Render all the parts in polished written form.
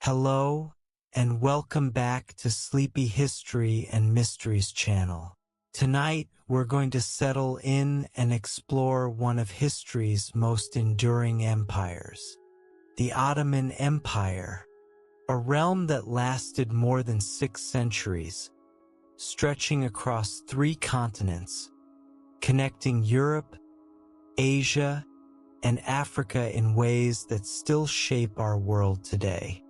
Hello, and welcome back to Sleepy History and Mysteries channel. Tonight, we're going to settle in and explore one of history's most enduring empires, the Ottoman Empire, a realm that lasted more than 6 centuries, stretching across 3 continents, connecting Europe, Asia, and Africa in ways that still shape our world today.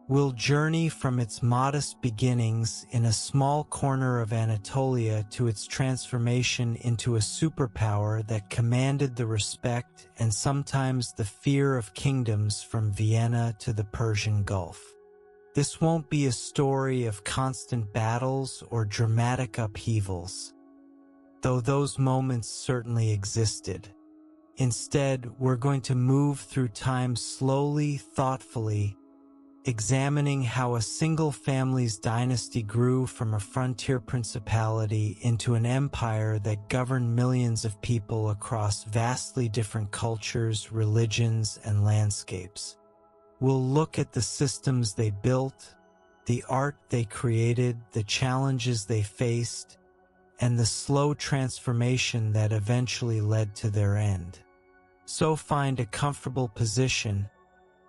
We'll journey from its modest beginnings in a small corner of Anatolia to its transformation into a superpower that commanded the respect and sometimes the fear of kingdoms from Vienna to the Persian Gulf. This won't be a story of constant battles or dramatic upheavals, though those moments certainly existed. Instead, we're going to move through time slowly, thoughtfully, examining how a single family's dynasty grew from a frontier principality into an empire that governed millions of people across vastly different cultures, religions, and landscapes. We'll look at the systems they built, the art they created, the challenges they faced, and the slow transformation that eventually led to their end. So find a comfortable position,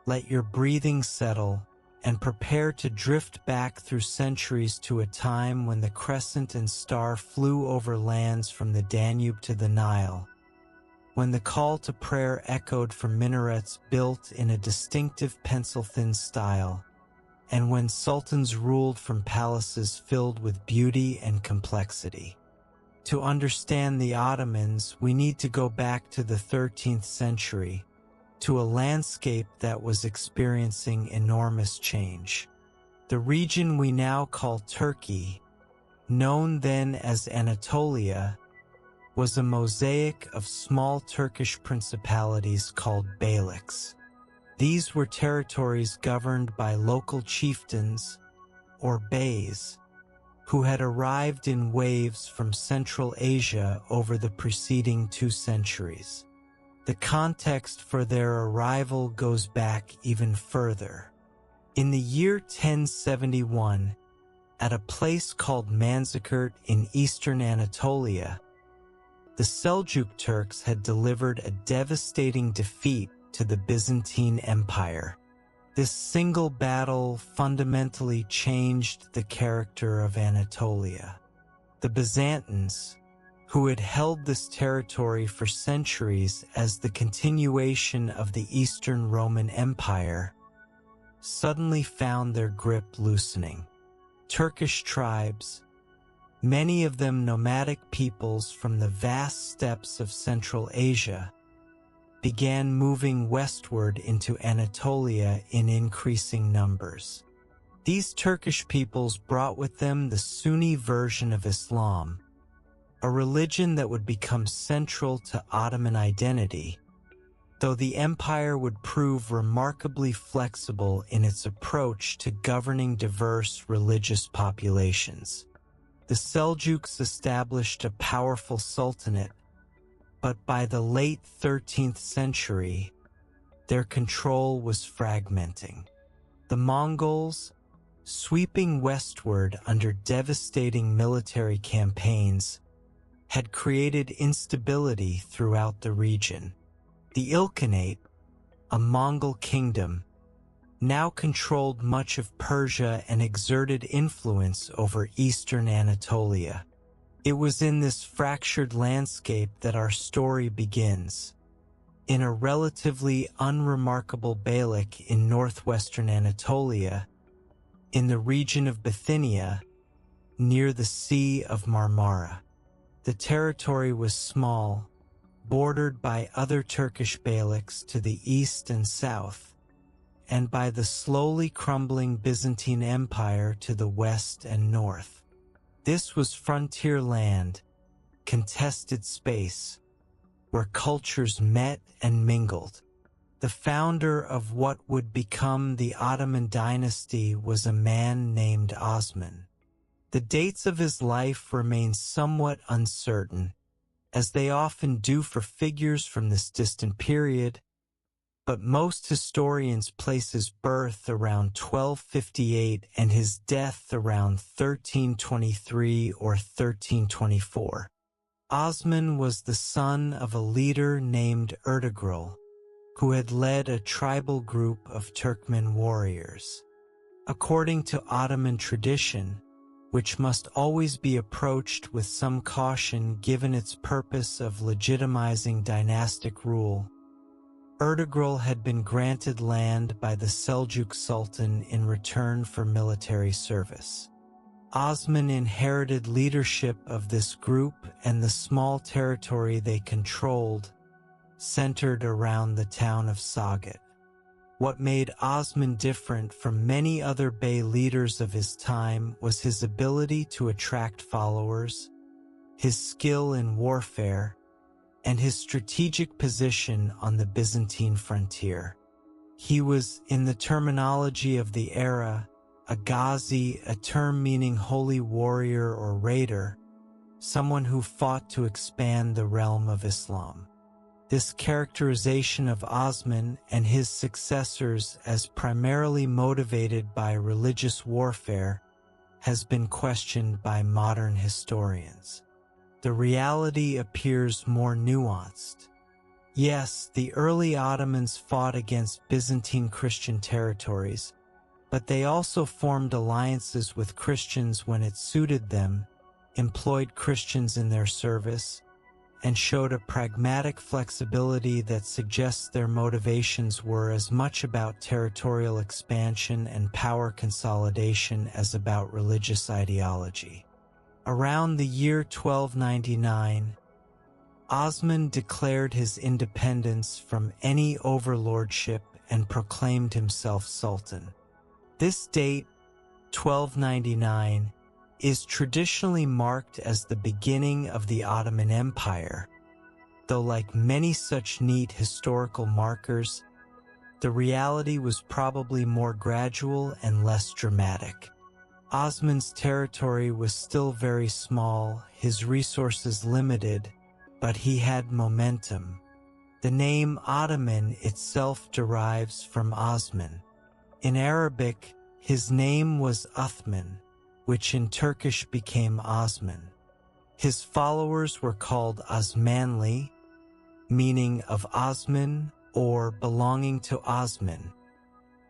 let your breathing settle, and prepare to drift back through centuries to a time when the crescent and star flew over lands from the Danube to the Nile, when the call to prayer echoed from minarets built in a distinctive pencil-thin style, and when sultans ruled from palaces filled with beauty and complexity. To understand the Ottomans, we need to go back to the 13th century, to a landscape that was experiencing enormous change. The region we now call Turkey, known then as Anatolia, was a mosaic of small Turkish principalities called beyliks. These were territories governed by local chieftains, or beys, who had arrived in waves from Central Asia over the preceding 2 centuries. The context for their arrival goes back even further. In the year 1071, at a place called Manzikert in eastern Anatolia, the Seljuk Turks had delivered a devastating defeat to the Byzantine Empire. This single battle fundamentally changed the character of Anatolia. The Byzantines, who had held this territory for centuries as the continuation of the Eastern Roman Empire, suddenly found their grip loosening. Turkish tribes, many of them nomadic peoples from the vast steppes of Central Asia, began moving westward into Anatolia in increasing numbers. These Turkish peoples brought with them the Sunni version of Islam, a religion that would become central to Ottoman identity, though the empire would prove remarkably flexible in its approach to governing diverse religious populations. The Seljuks established a powerful sultanate, but by the late 13th century, their control was fragmenting. The Mongols, sweeping westward under devastating military campaigns, had created instability throughout the region. The Ilkhanate, a Mongol kingdom, now controlled much of Persia and exerted influence over eastern Anatolia. It was in this fractured landscape that our story begins, in a relatively unremarkable beylik in northwestern Anatolia, in the region of Bithynia, near the Sea of Marmara. The territory was small, bordered by other Turkish beyliks to the east and south, and by the slowly crumbling Byzantine Empire to the west and north. This was frontier land, contested space, where cultures met and mingled. The founder of what would become the Ottoman dynasty was a man named Osman. The dates of his life remain somewhat uncertain, as they often do for figures from this distant period, but most historians place his birth around 1258 and his death around 1323 or 1324. Osman was the son of a leader named Ertugrul, who had led a tribal group of Turkmen warriors. According to Ottoman tradition, which must always be approached with some caution given its purpose of legitimizing dynastic rule, Ertugrul had been granted land by the Seljuk Sultan in return for military service. Osman inherited leadership of this group, and the small territory they controlled centered around the town of Sagat. What made Osman different from many other Bey leaders of his time was his ability to attract followers, his skill in warfare, and his strategic position on the Byzantine frontier. He was, in the terminology of the era, a ghazi, a term meaning holy warrior or raider, someone who fought to expand the realm of Islam. This characterization of Osman and his successors as primarily motivated by religious warfare has been questioned by modern historians. The reality appears more nuanced. Yes, the early Ottomans fought against Byzantine Christian territories, but they also formed alliances with Christians when it suited them, employed Christians in their service, and showed a pragmatic flexibility that suggests their motivations were as much about territorial expansion and power consolidation as about religious ideology. Around the year 1299, Osman declared his independence from any overlordship and proclaimed himself sultan. This date, 1299, is traditionally marked as the beginning of the Ottoman Empire, though like many such neat historical markers, the reality was probably more gradual and less dramatic. Osman's territory was still very small, his resources limited, but he had momentum. The name Ottoman itself derives from Osman. In Arabic, his name was Uthman, which in Turkish became Osman. His followers were called Osmanli, meaning of Osman or belonging to Osman,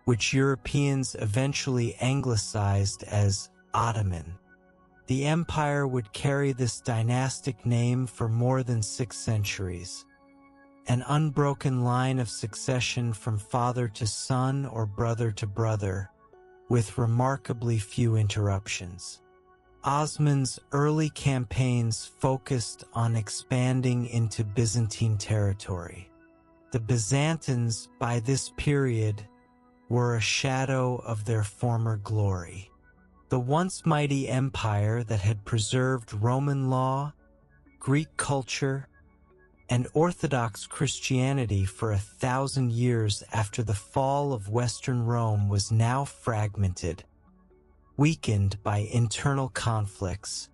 which Europeans eventually anglicized as Ottoman. The empire would carry this dynastic name for more than 6 centuries, an unbroken line of succession from father to son or brother to brother, with remarkably few interruptions. Osman's early campaigns focused on expanding into Byzantine territory. The Byzantines, by this period, were a shadow of their former glory. The once mighty empire that had preserved Roman law, Greek culture, and Orthodox Christianity for 1,000 years after the fall of Western Rome was now fragmented, weakened by internal conflicts,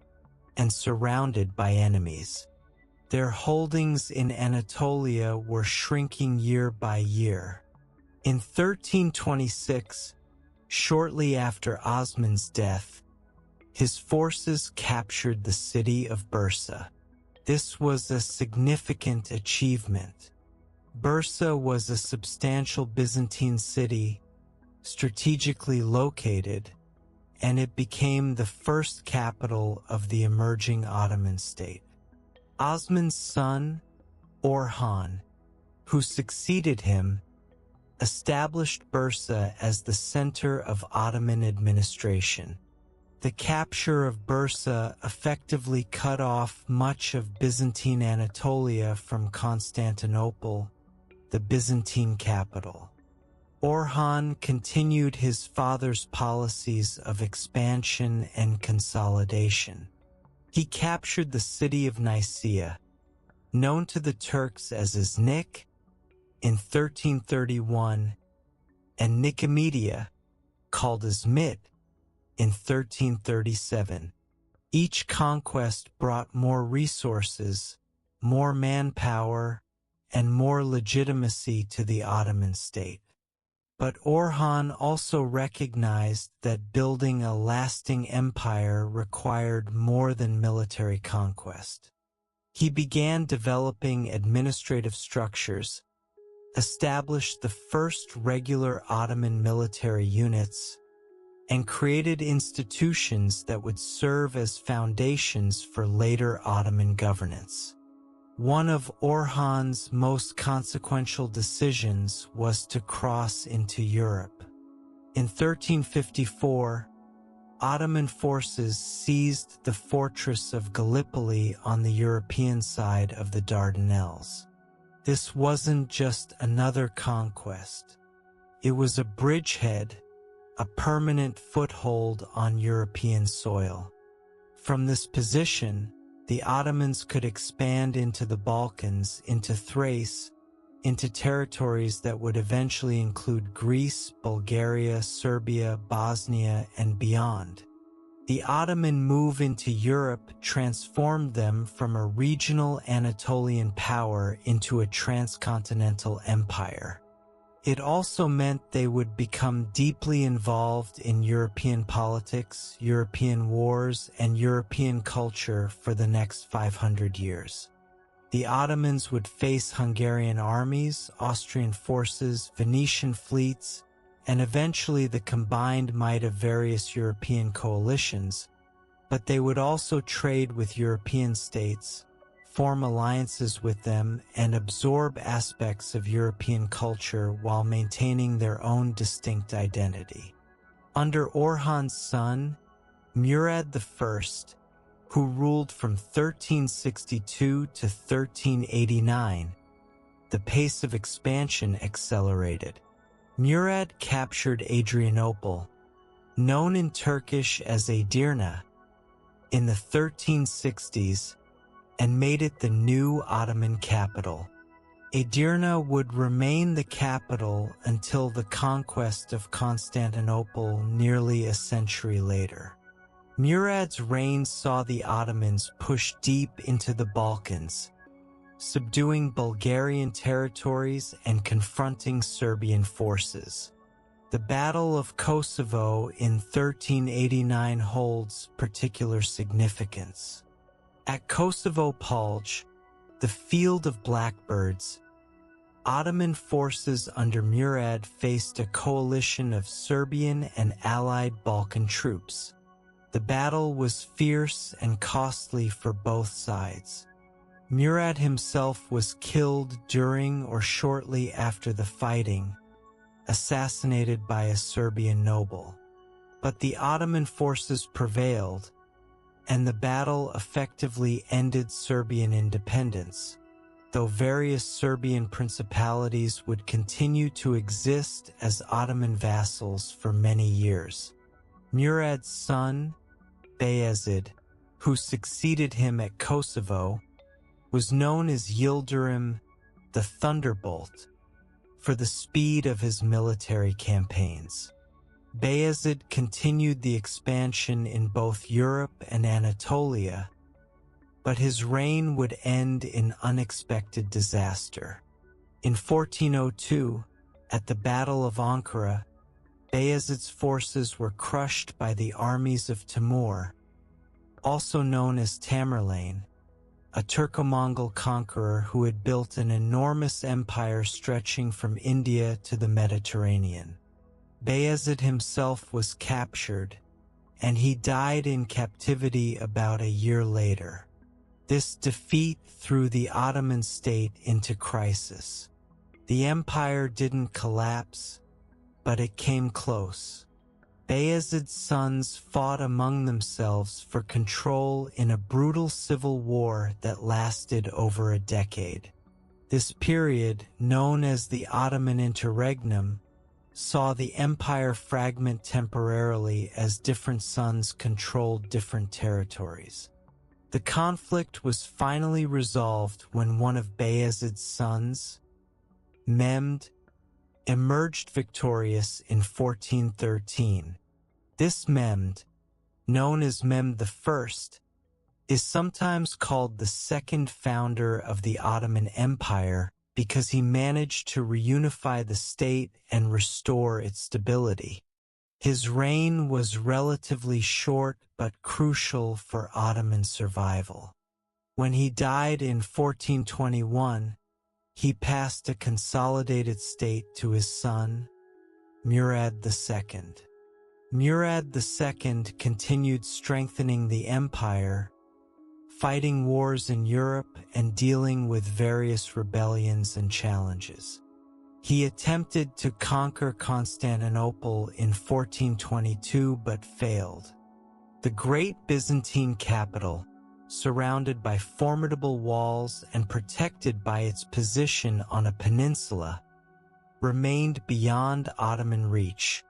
and surrounded by enemies. Their holdings in Anatolia were shrinking year by year. In 1326, shortly after Osman's death, his forces captured the city of Bursa. This was a significant achievement. Bursa was a substantial Byzantine city, strategically located, and it became the first capital of the emerging Ottoman state. Osman's son, Orhan, who succeeded him, established Bursa as the center of Ottoman administration. The capture of Bursa effectively cut off much of Byzantine Anatolia from Constantinople, the Byzantine capital. Orhan continued his father's policies of expansion and consolidation. He captured the city of Nicaea, known to the Turks as Iznik, in 1331, and Nicomedia, called Izmit, in 1337. Each conquest brought more resources, more manpower, and more legitimacy to the Ottoman state. But Orhan also recognized that building a lasting empire required more than military conquest. He began developing administrative structures, established the first regular Ottoman military units, and created institutions that would serve as foundations for later Ottoman governance. One of Orhan's most consequential decisions was to cross into Europe. In 1354, Ottoman forces seized the fortress of Gallipoli on the European side of the Dardanelles. This wasn't just another conquest. It was a bridgehead, a permanent foothold on European soil. From this position, the Ottomans could expand into the Balkans, into Thrace, into territories that would eventually include Greece, Bulgaria, Serbia, Bosnia, and beyond. The Ottoman move into Europe transformed them from a regional Anatolian power into a transcontinental empire. It also meant they would become deeply involved in European politics, European wars, and European culture for the next 500 years. The Ottomans would face Hungarian armies, Austrian forces, Venetian fleets, and eventually the combined might of various European coalitions, but they would also trade with European states, form alliances with them, and absorb aspects of European culture while maintaining their own distinct identity. Under Orhan's son, Murad I, who ruled from 1362 to 1389, the pace of expansion accelerated. Murad captured Adrianople, known in Turkish as Edirne, in the 1360s, and made it the new Ottoman capital. Edirne would remain the capital until the conquest of Constantinople nearly a century later. Murad's reign saw the Ottomans push deep into the Balkans, subduing Bulgarian territories and confronting Serbian forces. The Battle of Kosovo in 1389 holds particular significance. At Kosovo Palj, the Field of Blackbirds, Ottoman forces under Murad faced a coalition of Serbian and allied Balkan troops. The battle was fierce and costly for both sides. Murad himself was killed during or shortly after the fighting, assassinated by a Serbian noble. But the Ottoman forces prevailed, and the battle effectively ended Serbian independence, though various Serbian principalities would continue to exist as Ottoman vassals for many years. Murad's son, Bayezid, who succeeded him at Kosovo, was known as Yildirim the Thunderbolt for the speed of his military campaigns. Bayezid continued the expansion in both Europe and Anatolia, but his reign would end in unexpected disaster. In 1402, at the Battle of Ankara, Bayezid's forces were crushed by the armies of Timur, also known as Tamerlane, a Turco-Mongol conqueror who had built an enormous empire stretching from India to the Mediterranean. Bayezid himself was captured, and he died in captivity about a year later. This defeat threw the Ottoman state into crisis. The empire didn't collapse, but it came close. Bayezid's sons fought among themselves for control in a brutal civil war that lasted over a decade. This period, known as the Ottoman Interregnum, saw the empire fragment temporarily as different sons controlled different territories. The conflict was finally resolved when one of Bayezid's sons, Mehmed, emerged victorious in 1413. This Mehmed, known as Mehmed I, is sometimes called the second founder of the Ottoman Empire because he managed to reunify the state and restore its stability. His reign was relatively short but crucial for Ottoman survival. When he died in 1421, he passed a consolidated state to his son, Murad II. Murad II continued strengthening the empire, fighting wars in Europe and dealing with various rebellions and challenges. He attempted to conquer Constantinople in 1422 but failed. The great Byzantine capital, surrounded by formidable walls and protected by its position on a peninsula, remained beyond Ottoman reach,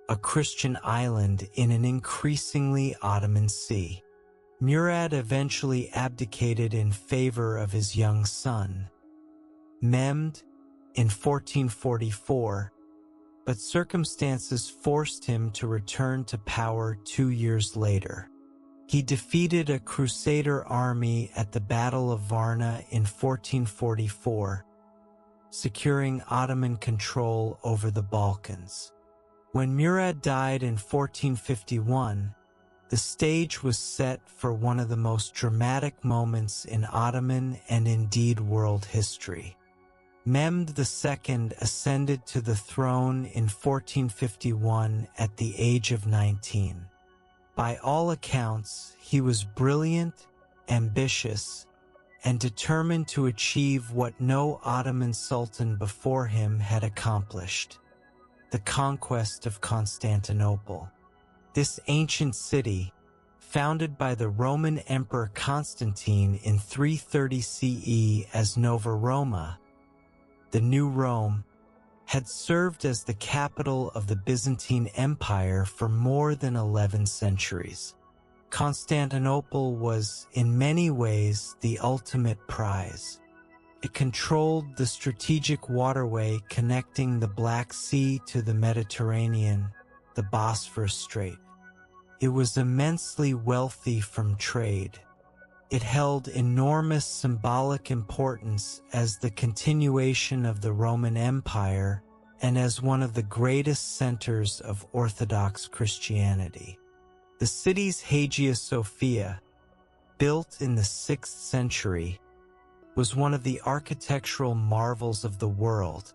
a Christian island in an increasingly Ottoman sea. Murad eventually abdicated in favor of his young son, Mehmed, in 1444, but circumstances forced him to return to power 2 years later. He defeated a Crusader army at the Battle of Varna in 1444, securing Ottoman control over the Balkans. When Murad died in 1451, the stage was set for one of the most dramatic moments in Ottoman and indeed world history. Mehmed II ascended to the throne in 1451 at the age of 19. By all accounts, he was brilliant, ambitious, and determined to achieve what no Ottoman sultan before him had accomplished: the conquest of Constantinople. This ancient city, founded by the Roman Emperor Constantine in 330 CE as Nova Roma, the New Rome, had served as the capital of the Byzantine Empire for more than 11 centuries. Constantinople was, in many ways, the ultimate prize. It controlled the strategic waterway connecting the Black Sea to the Mediterranean, the Bosphorus Strait. It was immensely wealthy from trade. It held enormous symbolic importance as the continuation of the Roman Empire and as one of the greatest centers of Orthodox Christianity. The city's Hagia Sophia, built in the 6th century, was one of the architectural marvels of the world,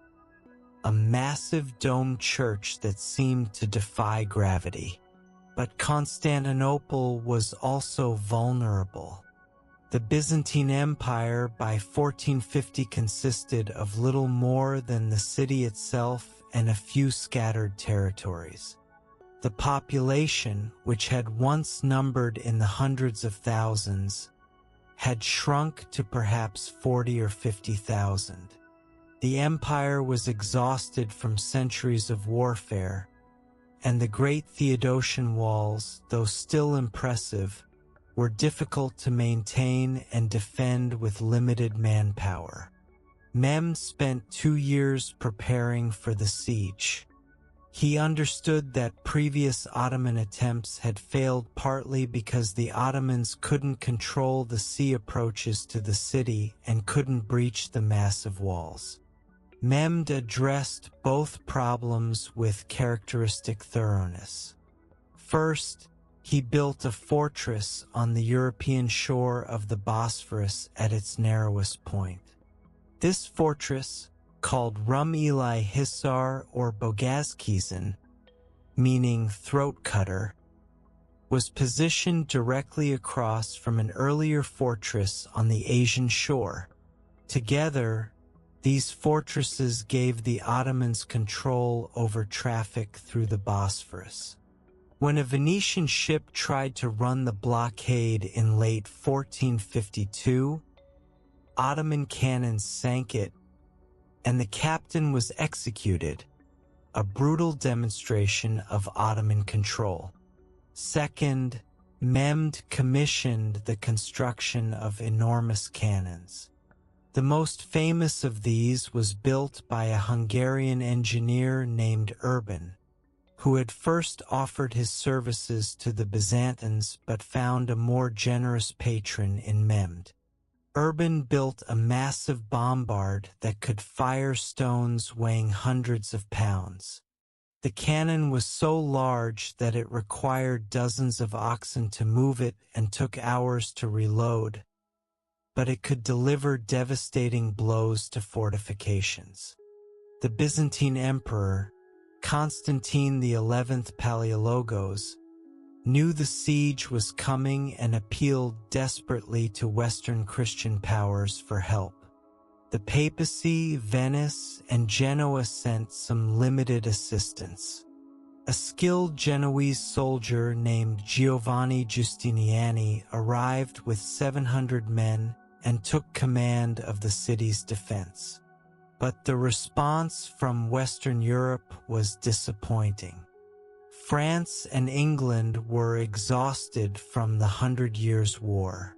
a massive domed church that seemed to defy gravity. But Constantinople was also vulnerable. The Byzantine Empire by 1450 consisted of little more than the city itself and a few scattered territories. The population, which had once numbered in the hundreds of thousands, had shrunk to perhaps 40 or 50,000. The empire was exhausted from centuries of warfare, and the great Theodosian walls, though still impressive, were difficult to maintain and defend with limited manpower. Mehmed spent 2 years preparing for the siege. He understood that previous Ottoman attempts had failed partly because the Ottomans couldn't control the sea approaches to the city and couldn't breach the massive walls. Mehmed addressed both problems with characteristic thoroughness. First, he built a fortress on the European shore of the Bosphorus at its narrowest point. This fortress, called Rum-Eli Hisar or Bogazkizan, meaning throat cutter, was positioned directly across from an earlier fortress on the Asian shore. Together, these fortresses gave the Ottomans control over traffic through the Bosphorus. When a Venetian ship tried to run the blockade in late 1452, Ottoman cannons sank it, and the captain was executed, a brutal demonstration of Ottoman control. Second, Mehmed commissioned the construction of enormous cannons. The most famous of these was built by a Hungarian engineer named Urban, who had first offered his services to the Byzantines but found a more generous patron in Mehmed. Urban built a massive bombard that could fire stones weighing hundreds of pounds. The cannon was so large that it required dozens of oxen to move it and took hours to reload, but it could deliver devastating blows to fortifications. The Byzantine Emperor, Constantine XI Palaiologos, knew the siege was coming and appealed desperately to Western Christian powers for help. The papacy, Venice, and Genoa sent some limited assistance. A skilled Genoese soldier named Giovanni Giustiniani arrived with 700 men and took command of the city's defense. But the response from Western Europe was disappointing. France and England were exhausted from the 100 Years' War.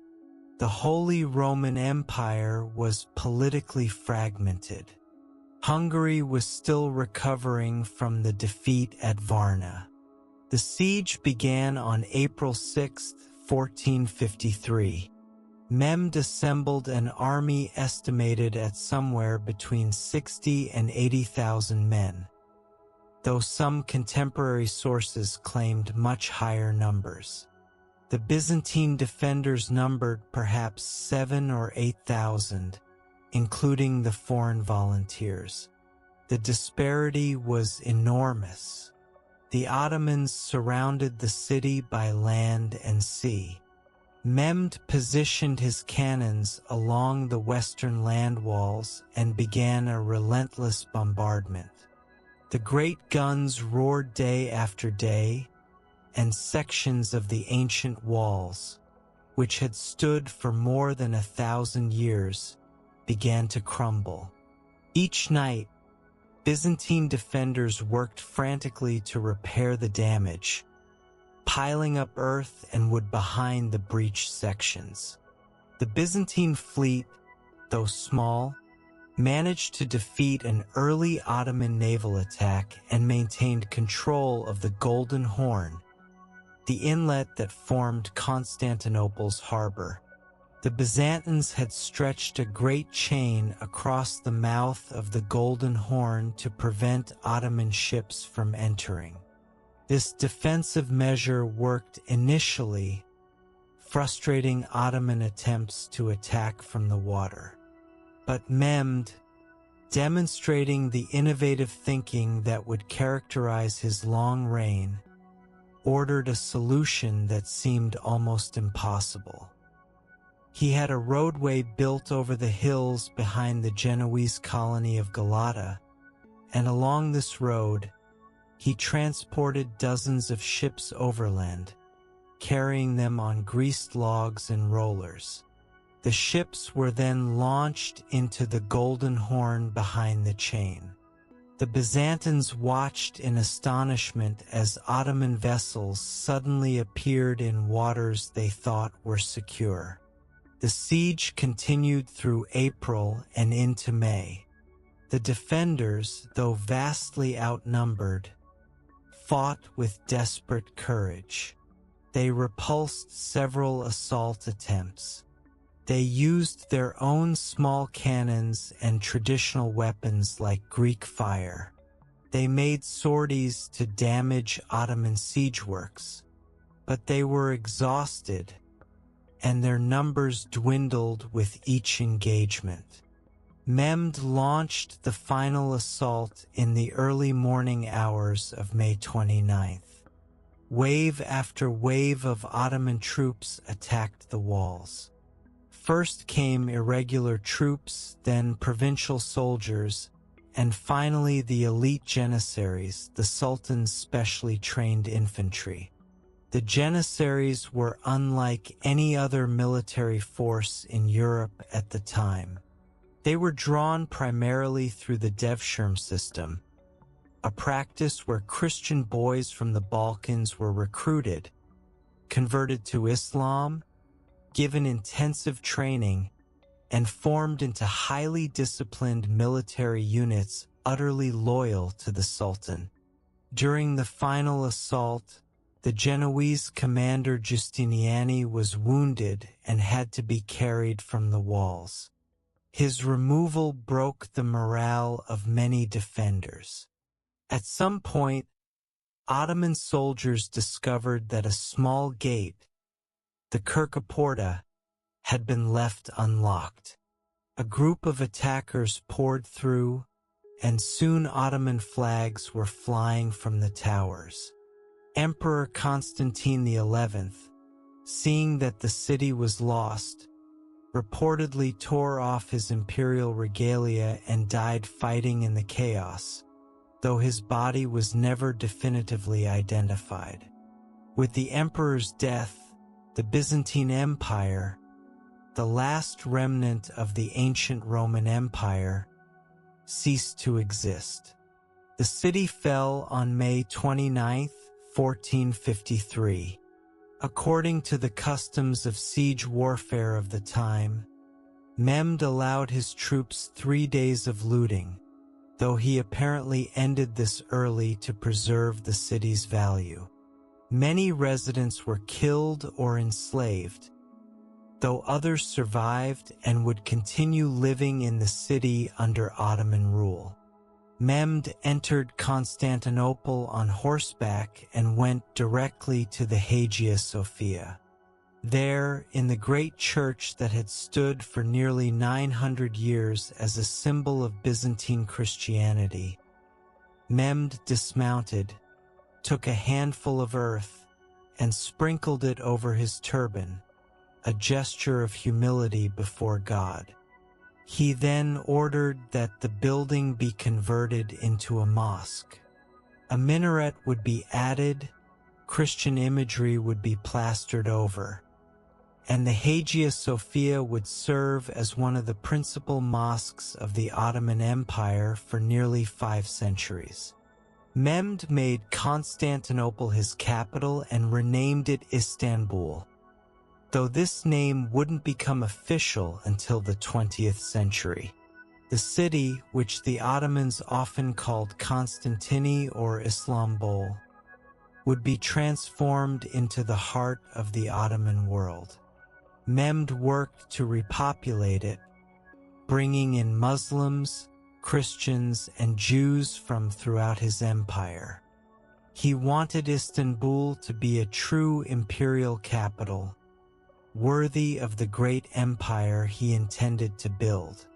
The Holy Roman Empire was politically fragmented. Hungary was still recovering from the defeat at Varna. The siege began on April 6, 1453. Mehmed assembled an army estimated at somewhere between 60 and 80,000 men, though some contemporary sources claimed much higher numbers. The Byzantine defenders numbered perhaps 7,000 or 8,000, including the foreign volunteers. The disparity was enormous. The Ottomans surrounded the city by land and sea. Mehmed positioned his cannons along the western land walls and began a relentless bombardment. The great guns roared day after day, and sections of the ancient walls, which had stood for more than 1,000 years, began to crumble. Each night, Byzantine defenders worked frantically to repair the damage, piling up earth and wood behind the breached sections. The Byzantine fleet, though small, managed to defeat an early Ottoman naval attack and maintained control of the Golden Horn, the inlet that formed Constantinople's harbor. The Byzantines had stretched a great chain across the mouth of the Golden Horn to prevent Ottoman ships from entering. This defensive measure worked initially, frustrating Ottoman attempts to attack from the water. But Mehmed, demonstrating the innovative thinking that would characterize his long reign, ordered a solution that seemed almost impossible. He had a roadway built over the hills behind the Genoese colony of Galata, and along this road, he transported dozens of ships overland, carrying them on greased logs and rollers. The ships were then launched into the Golden Horn behind the chain. The Byzantines watched in astonishment as Ottoman vessels suddenly appeared in waters they thought were secure. The siege continued through April and into May. The defenders, though vastly outnumbered, fought with desperate courage. They repulsed several assault attempts. They used their own small cannons and traditional weapons like Greek fire. They made sorties to damage Ottoman siege works, but they were exhausted, and their numbers dwindled with each engagement. Mehmed launched the final assault in the early morning hours of May 29th. Wave after wave of Ottoman troops attacked the walls. First came irregular troops, then provincial soldiers, and finally the elite janissaries, the Sultan's specially trained infantry. The janissaries were unlike any other military force in Europe at the time. They were drawn primarily through the devshirm system, a practice where Christian boys from the Balkans were recruited, converted to Islam, given intensive training, and formed into highly disciplined military units utterly loyal to the Sultan. During the final assault, the Genoese commander Giustiniani was wounded and had to be carried from the walls. His removal broke the morale of many defenders. At some point, Ottoman soldiers discovered that a small gate, the Kirkaporta, had been left unlocked. A group of attackers poured through, and soon Ottoman flags were flying from the towers. Emperor Constantine XI, seeing that the city was lost, reportedly tore off his imperial regalia and died fighting in the chaos, though his body was never definitively identified. With the emperor's death, the Byzantine Empire, the last remnant of the ancient Roman Empire, ceased to exist. The city fell on May 29, 1453. According to the customs of siege warfare of the time, Mehmed allowed his troops 3 days of looting, though he apparently ended this early to preserve the city's value. Many residents were killed or enslaved, though others survived and would continue living in the city under Ottoman rule. Mehmed entered Constantinople on horseback and went directly to the Hagia Sophia. There, in the great church that had stood for nearly 900 years as a symbol of Byzantine Christianity, Mehmed dismounted, took a handful of earth, and sprinkled it over his turban, a gesture of humility before God. He then ordered that the building be converted into a mosque. A minaret would be added, Christian imagery would be plastered over, and the Hagia Sophia would serve as one of the principal mosques of the Ottoman Empire for nearly 5 centuries. Mehmed made Constantinople his capital and renamed it Istanbul, though this name wouldn't become official until the 20th century. The city, which the Ottomans often called Constantini or Istanbul, would be transformed into the heart of the Ottoman world. Mehmed worked to repopulate it, bringing in Muslims, Christians, and Jews from throughout his empire. He wanted Istanbul to be a true imperial capital, worthy of the great empire he intended to build.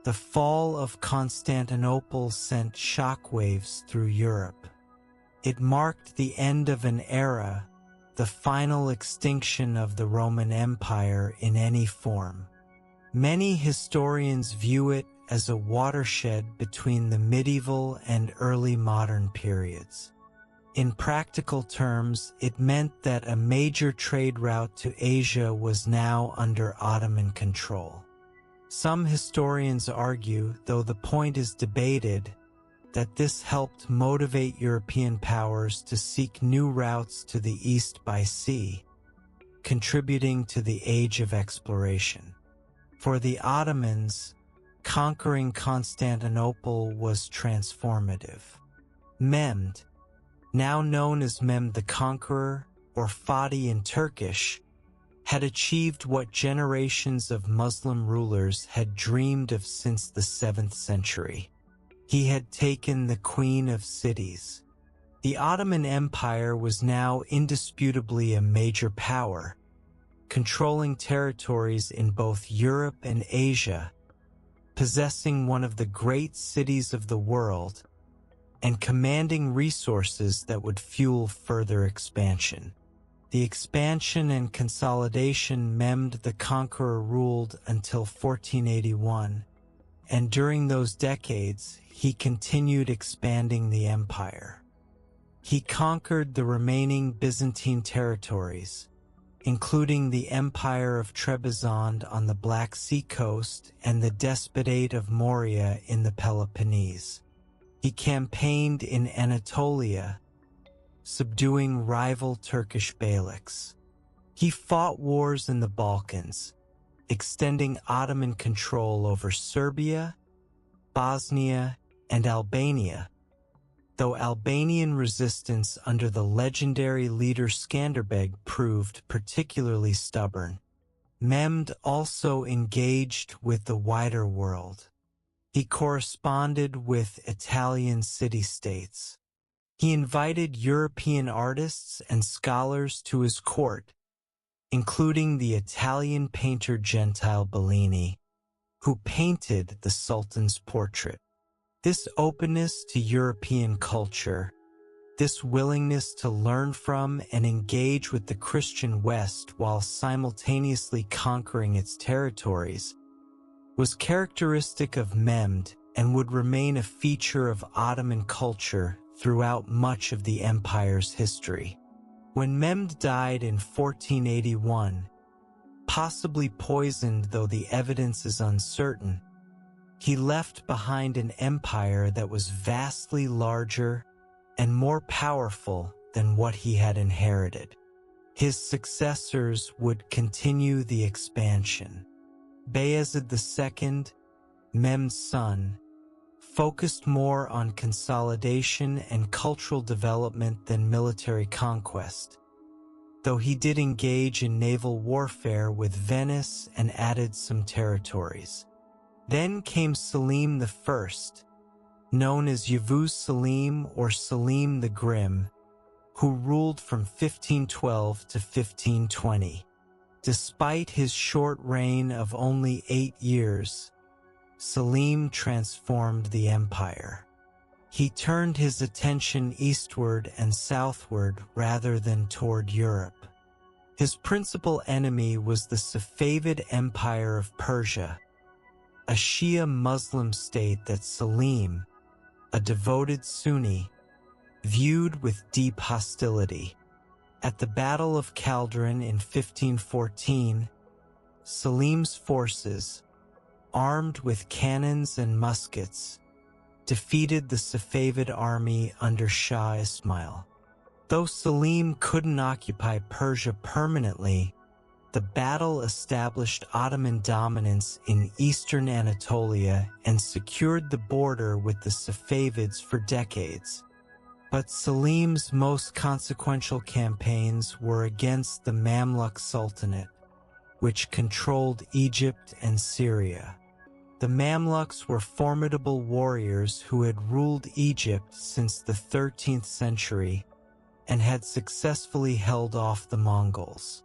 The fall of Constantinople sent shockwaves through Europe. It marked the end of an era, the final extinction of the Roman Empire in any form. Many historians view it as a watershed between the medieval and early modern periods. In practical terms, it meant that a major trade route to Asia was now under Ottoman control. Some historians argue, though the point is debated, that this helped motivate European powers to seek new routes to the east by sea, contributing to the age of exploration. For the Ottomans, conquering Constantinople was transformative. Mehmed, now known as Mehmed the Conqueror, or Fatih in Turkish, had achieved what generations of Muslim rulers had dreamed of since the 7th century. He had taken the Queen of Cities. The Ottoman Empire was now indisputably a major power, controlling territories in both Europe and Asia, possessing one of the great cities of the world, and commanding resources that would fuel further expansion. The expansion and consolidation Mehmed the Conqueror ruled until 1481, and during those decades, he continued expanding the empire. He conquered the remaining Byzantine territories, including the Empire of Trebizond on the Black Sea coast and the Despotate of Morea in the Peloponnese. He campaigned in Anatolia, subduing rival Turkish beyliks. He fought wars in the Balkans, extending Ottoman control over Serbia, Bosnia, and Albania, though Albanian resistance under the legendary leader Skanderbeg proved particularly stubborn. Mehmed also engaged with the wider world. He corresponded with Italian city-states. He invited European artists and scholars to his court, including the Italian painter Gentile Bellini, who painted the Sultan's portrait. This openness to European culture, this willingness to learn from and engage with the Christian West while simultaneously conquering its territories, was characteristic of Mehmed and would remain a feature of Ottoman culture throughout much of the empire's history. When Mehmed died in 1481, possibly poisoned though the evidence is uncertain, he left behind an empire that was vastly larger and more powerful than what he had inherited. His successors would continue the expansion. Bayezid II, Mehmed's son, focused more on consolidation and cultural development than military conquest, though he did engage in naval warfare with Venice and added some territories. Then came Selim I, known as Yavuz Selim or Selim the Grim, who ruled from 1512 to 1520. Despite his short reign of only 8 years, Selim transformed the empire. He turned his attention eastward and southward rather than toward Europe. His principal enemy was the Safavid Empire of Persia, a Shia Muslim state that Selim, a devoted Sunni, viewed with deep hostility. At the Battle of Calderon in 1514, Selim's forces, armed with cannons and muskets, defeated the Safavid army under Shah Ismail. Though Selim couldn't occupy Persia permanently, the battle established Ottoman dominance in eastern Anatolia and secured the border with the Safavids for decades. But Selim's most consequential campaigns were against the Mamluk Sultanate, which controlled Egypt and Syria. The Mamluks were formidable warriors who had ruled Egypt since the 13th century and had successfully held off the Mongols.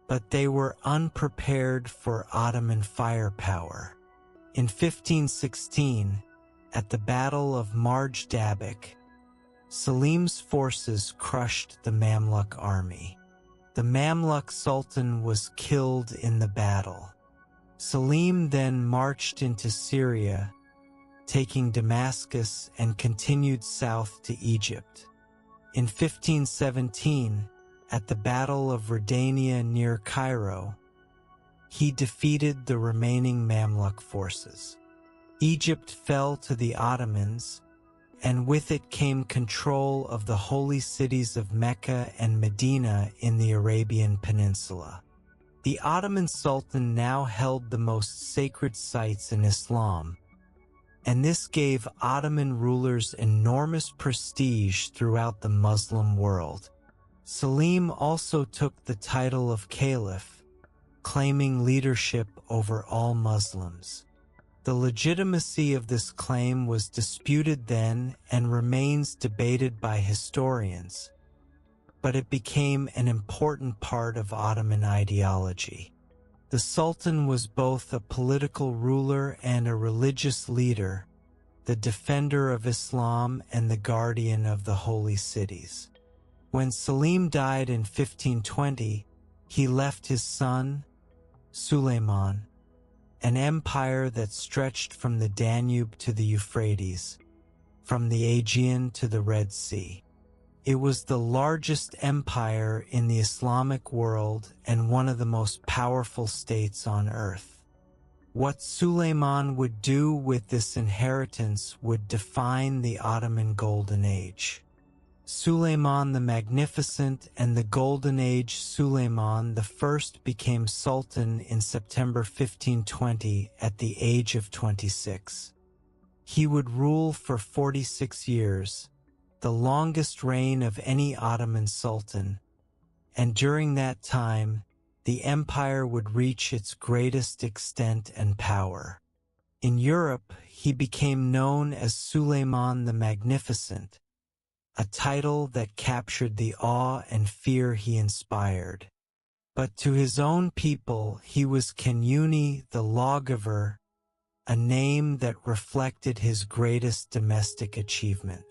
But they were unprepared for Ottoman firepower. In 1516, at the Battle of Marj Dabik, Selim's forces crushed the Mamluk army. The Mamluk Sultan was killed in the battle. Selim then marched into Syria, taking Damascus and continued south to Egypt. In 1517, at the Battle of Radania near Cairo, he defeated the remaining Mamluk forces. Egypt fell to the Ottomans, and with it came control of the holy cities of Mecca and Medina in the Arabian Peninsula. The Ottoman Sultan now held the most sacred sites in Islam, and this gave Ottoman rulers enormous prestige throughout the Muslim world. Selim also took the title of Caliph, claiming leadership over all Muslims. The legitimacy of this claim was disputed then and remains debated by historians, but it became an important part of Ottoman ideology. The Sultan was both a political ruler and a religious leader, the defender of Islam and the guardian of the holy cities. When Selim died in 1520, he left his son, Suleiman, an empire that stretched from the Danube to the Euphrates, from the Aegean to the Red Sea. It was the largest empire in the Islamic world and one of the most powerful states on earth. What Suleiman would do with this inheritance would define the Ottoman Golden Age. Suleiman the Magnificent and the Golden Age Suleiman I became Sultan in September 1520 at the age of 26. He would rule for 46 years, the longest reign of any Ottoman sultan, and during that time, the empire would reach its greatest extent and power. In Europe, he became known as Suleiman the Magnificent, a title that captured the awe and fear he inspired. But to his own people, he was Kanuni the Lawgiver, a name that reflected his greatest domestic achievement.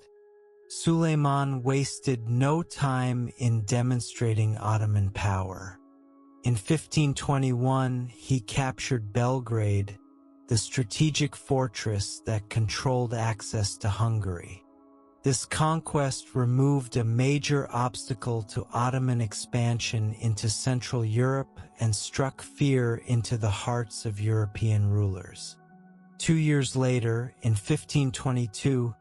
Suleiman wasted no time in demonstrating Ottoman power. In 1521, he captured Belgrade, the strategic fortress that controlled access to Hungary. This conquest removed a major obstacle to Ottoman expansion into Central Europe and struck fear into the hearts of European rulers. 2 years later, in 1522,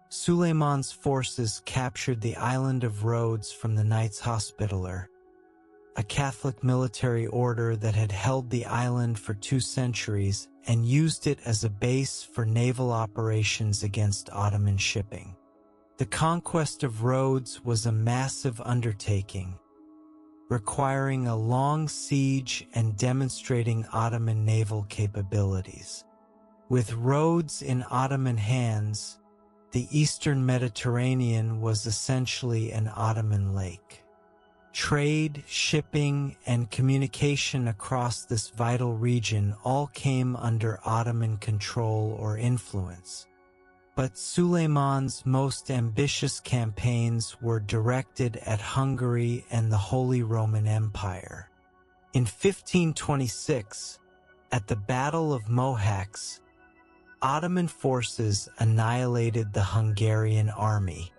Suleiman's forces captured the island of Rhodes from the Knights Hospitaller, a Catholic military order that had held the island for 2 centuries and used it as a base for naval operations against Ottoman shipping. The conquest of Rhodes was a massive undertaking, requiring a long siege and demonstrating Ottoman naval capabilities. With Rhodes in Ottoman hands, the Eastern Mediterranean was essentially an Ottoman lake. Trade, shipping, and communication across this vital region all came under Ottoman control or influence. But Suleiman's most ambitious campaigns were directed at Hungary and the Holy Roman Empire. In 1526, at the Battle of Mohacs, Ottoman forces annihilated the Hungarian army.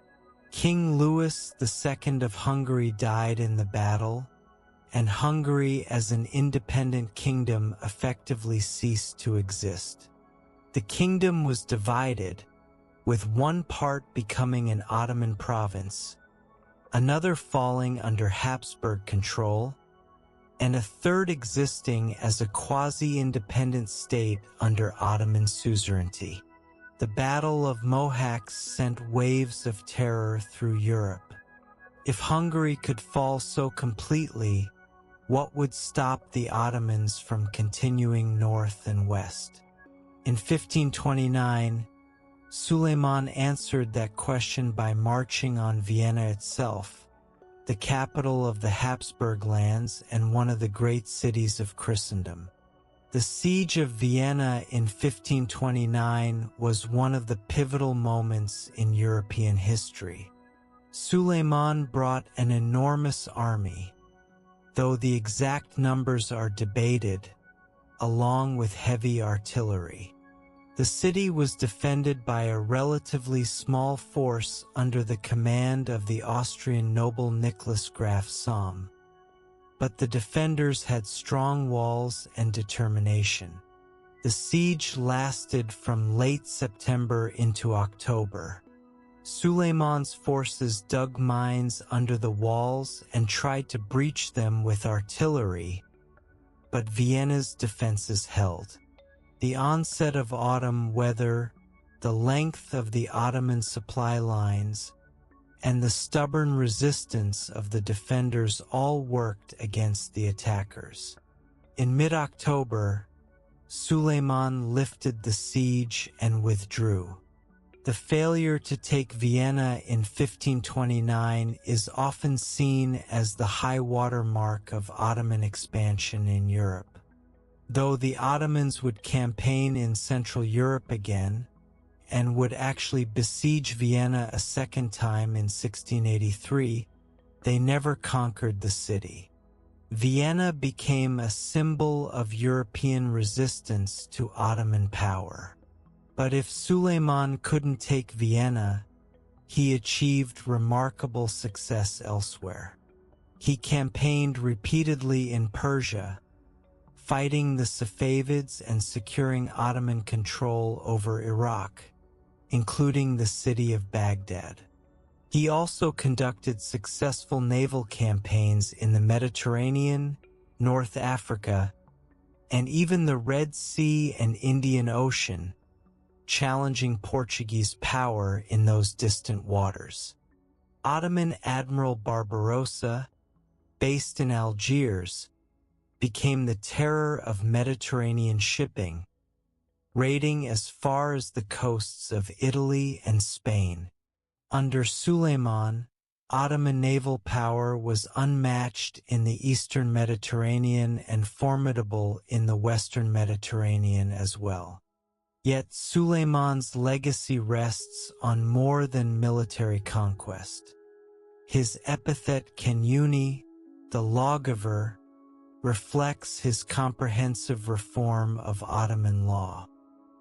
King Louis II of Hungary died in the battle, and Hungary as an independent kingdom effectively ceased to exist. The kingdom was divided, with one part becoming an Ottoman province, another falling under Habsburg control, and a third existing as a quasi-independent state under Ottoman suzerainty. The Battle of Mohacs sent waves of terror through Europe. If Hungary could fall so completely, what would stop the Ottomans from continuing north and west? In 1529, Suleiman answered that question by marching on Vienna itself, the capital of the Habsburg lands and one of the great cities of Christendom. The Siege of Vienna in 1529 was one of the pivotal moments in European history. Suleiman brought an enormous army, though the exact numbers are debated, along with heavy artillery. The city was defended by a relatively small force under the command of the Austrian noble Nicholas Graf Sohm. But the defenders had strong walls and determination. The siege lasted from late September into October. Suleiman's forces dug mines under the walls and tried to breach them with artillery, but Vienna's defenses held. The onset of autumn weather, the length of the Ottoman supply lines, and the stubborn resistance of the defenders all worked against the attackers. In mid-October, Suleiman lifted the siege and withdrew. The failure to take Vienna in 1529 is often seen as the high-water mark of Ottoman expansion in Europe. Though the Ottomans would campaign in Central Europe again, and would actually besiege Vienna a second time in 1683, they never conquered the city. Vienna became a symbol of European resistance to Ottoman power. But if Suleiman couldn't take Vienna, he achieved remarkable success elsewhere. He campaigned repeatedly in Persia, fighting the Safavids and securing Ottoman control over Iraq, including the city of Baghdad. He also conducted successful naval campaigns in the Mediterranean, North Africa, and even the Red Sea and Indian Ocean, challenging Portuguese power in those distant waters. Ottoman Admiral Barbarossa, based in Algiers, became the terror of Mediterranean shipping, raiding as far as the coasts of Italy and Spain. Under Suleiman, Ottoman naval power was unmatched in the eastern Mediterranean and formidable in the western Mediterranean as well. Yet Suleiman's legacy rests on more than military conquest. His epithet Kanuni, the lawgiver, reflects his comprehensive reform of Ottoman law.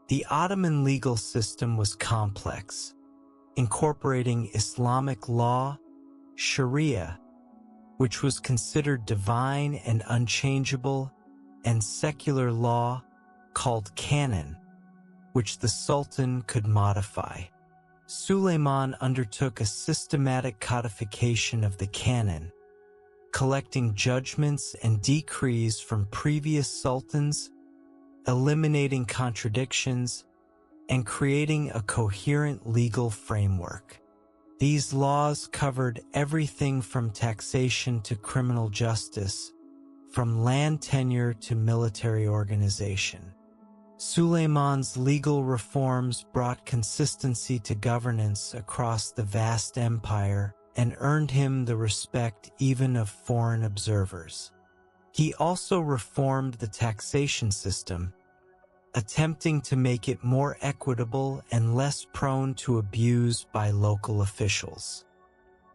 The Ottoman legal system was complex, incorporating Islamic law, Sharia, which was considered divine and unchangeable, and secular law, called canon, which the Sultan could modify. Suleiman undertook a systematic codification of the canon, collecting judgments and decrees from previous sultans, eliminating contradictions, and creating a coherent legal framework. These laws covered everything from taxation to criminal justice, from land tenure to military organization. Suleiman's legal reforms brought consistency to governance across the vast empire and earned him the respect even of foreign observers. He also reformed the taxation system, attempting to make it more equitable and less prone to abuse by local officials.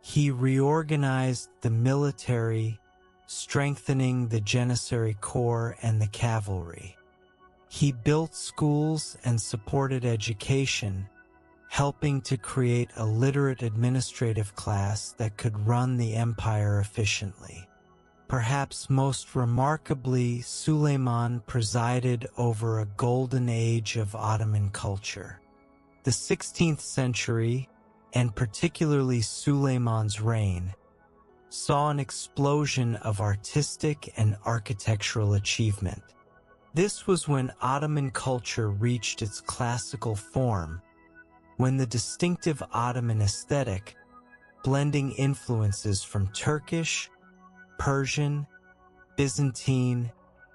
He reorganized the military, strengthening the Janissary Corps and the cavalry. He built schools and supported education, helping to create a literate administrative class that could run the empire efficiently. Perhaps most remarkably, Suleiman presided over a golden age of Ottoman culture. The 16th century, and particularly Suleiman's reign, saw an explosion of artistic and architectural achievement. This was when Ottoman culture reached its classical form, when the distinctive Ottoman aesthetic, blending influences from Turkish, Persian, Byzantine,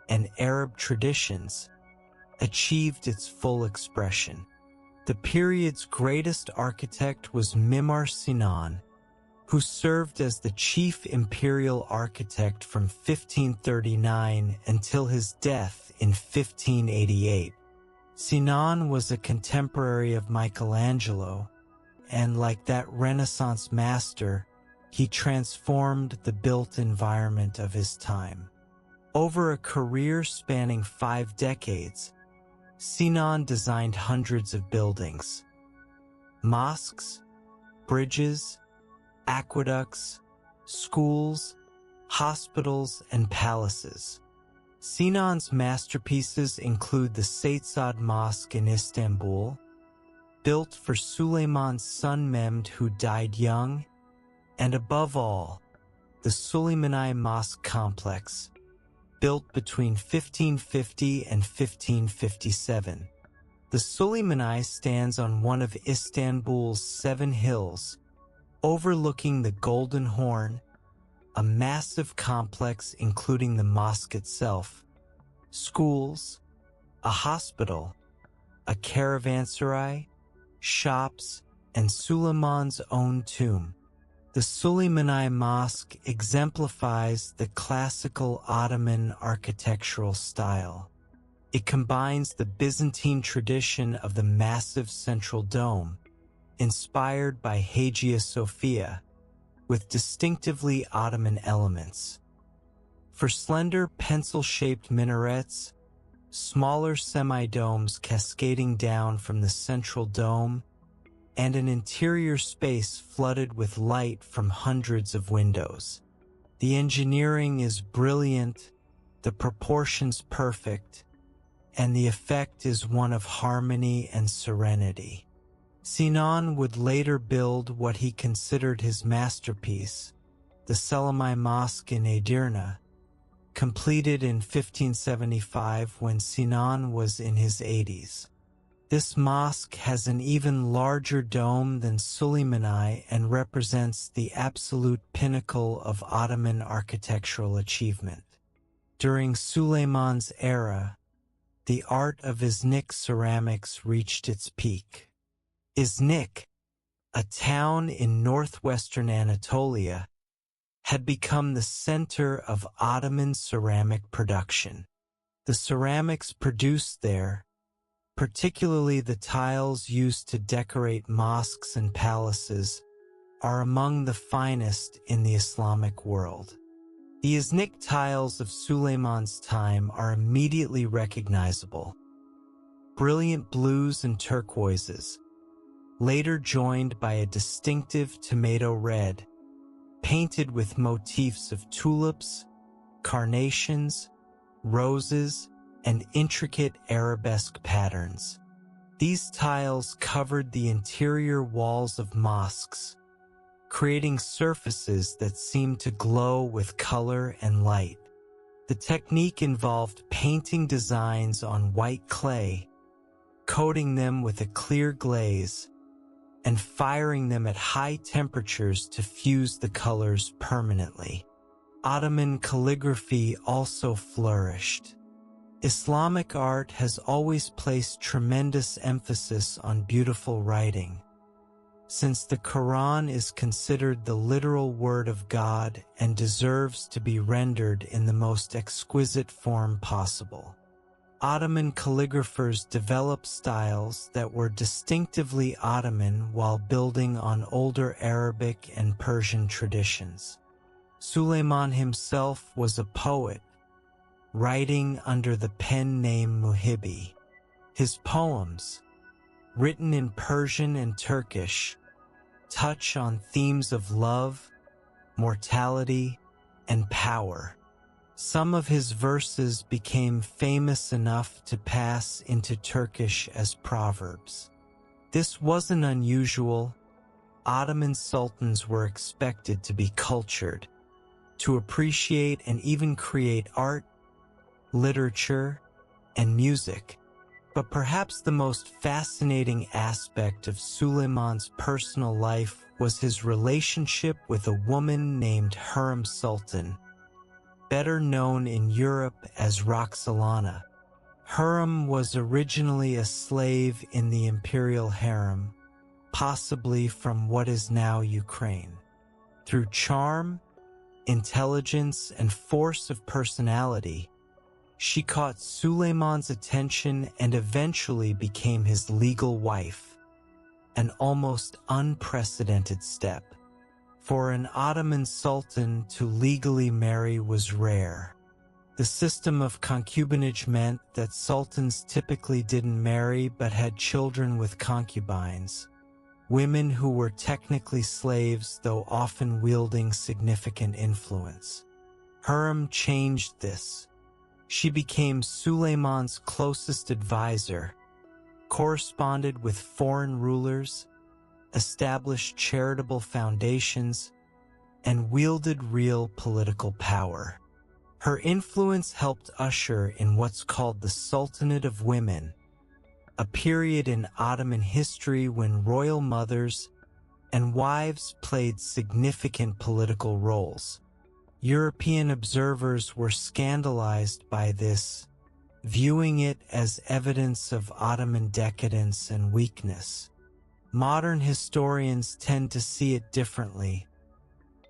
and Arab traditions, achieved its full expression. The period's greatest architect was Mimar Sinan, who served as the chief imperial architect from 1539 until his death in 1588. Sinan was a contemporary of Michelangelo, and like that Renaissance master, he transformed the built environment of his time. Over a career spanning 5 decades, Sinan designed hundreds of buildings, mosques, bridges, aqueducts, schools, hospitals, and palaces. Sinan's masterpieces include the Seytsad Mosque in Istanbul, built for Suleiman's son Mehmed, who died young, and above all, the Suleymani Mosque complex, built between 1550 and 1557. The Suleymani stands on one of Istanbul's 7 hills, overlooking the Golden Horn, a massive complex including the mosque itself, schools, a hospital, a caravanserai, shops, and Suleiman's own tomb. The Suleymani Mosque exemplifies the classical Ottoman architectural style. It combines the Byzantine tradition of the massive central dome, inspired by Hagia Sophia, with distinctively Ottoman elements. For slender pencil-shaped minarets, smaller semi-domes cascading down from the central dome, and an interior space flooded with light from hundreds of windows. The engineering is brilliant, the proportions perfect, and the effect is one of harmony and serenity. Sinan would later build what he considered his masterpiece, the Selimi Mosque in Edirne, completed in 1575 when Sinan was in his 80s. This mosque has an even larger dome than Suleimani and represents the absolute pinnacle of Ottoman architectural achievement. During Suleiman's era, the art of Iznik ceramics reached its peak. Iznik, a town in northwestern Anatolia, had become the center of Ottoman ceramic production. The ceramics produced there, particularly the tiles used to decorate mosques and palaces, are among the finest in the Islamic world. The Iznik tiles of Suleiman's time are immediately recognizable. Brilliant blues and turquoises, later joined by a distinctive tomato red, painted with motifs of tulips, carnations, roses, and intricate arabesque patterns. These tiles covered the interior walls of mosques, creating surfaces that seemed to glow with color and light. The technique involved painting designs on white clay, coating them with a clear glaze, and firing them at high temperatures to fuse the colors permanently. Ottoman calligraphy also flourished. Islamic art has always placed tremendous emphasis on beautiful writing. Since the Quran is considered the literal word of God and deserves to be rendered in the most exquisite form possible, Ottoman calligraphers developed styles that were distinctively Ottoman while building on older Arabic and Persian traditions. Suleiman himself was a poet, writing under the pen name Muhibbi. His poems, written in Persian and Turkish, touch on themes of love, mortality, and power. Some of his verses became famous enough to pass into Turkish as proverbs. This wasn't unusual. Ottoman sultans were expected to be cultured, to appreciate and even create art, literature, and music. But perhaps the most fascinating aspect of Suleiman's personal life was his relationship with a woman named Hurrem Sultan, better known in Europe as Roxolana. Hurrem was originally a slave in the imperial harem, possibly from what is now Ukraine. Through charm, intelligence, and force of personality, she caught Suleiman's attention and eventually became his legal wife, an almost unprecedented step. For an Ottoman sultan to legally marry was rare. The system of concubinage meant that sultans typically didn't marry but had children with concubines, women who were technically slaves though often wielding significant influence. Hurrem changed this. She became Suleiman's closest advisor, corresponded with foreign rulers, established charitable foundations, and wielded real political power. Her influence helped usher in what's called the Sultanate of Women, a period in Ottoman history when royal mothers and wives played significant political roles. European observers were scandalized by this, viewing it as evidence of Ottoman decadence and weakness. Modern historians tend to see it differently,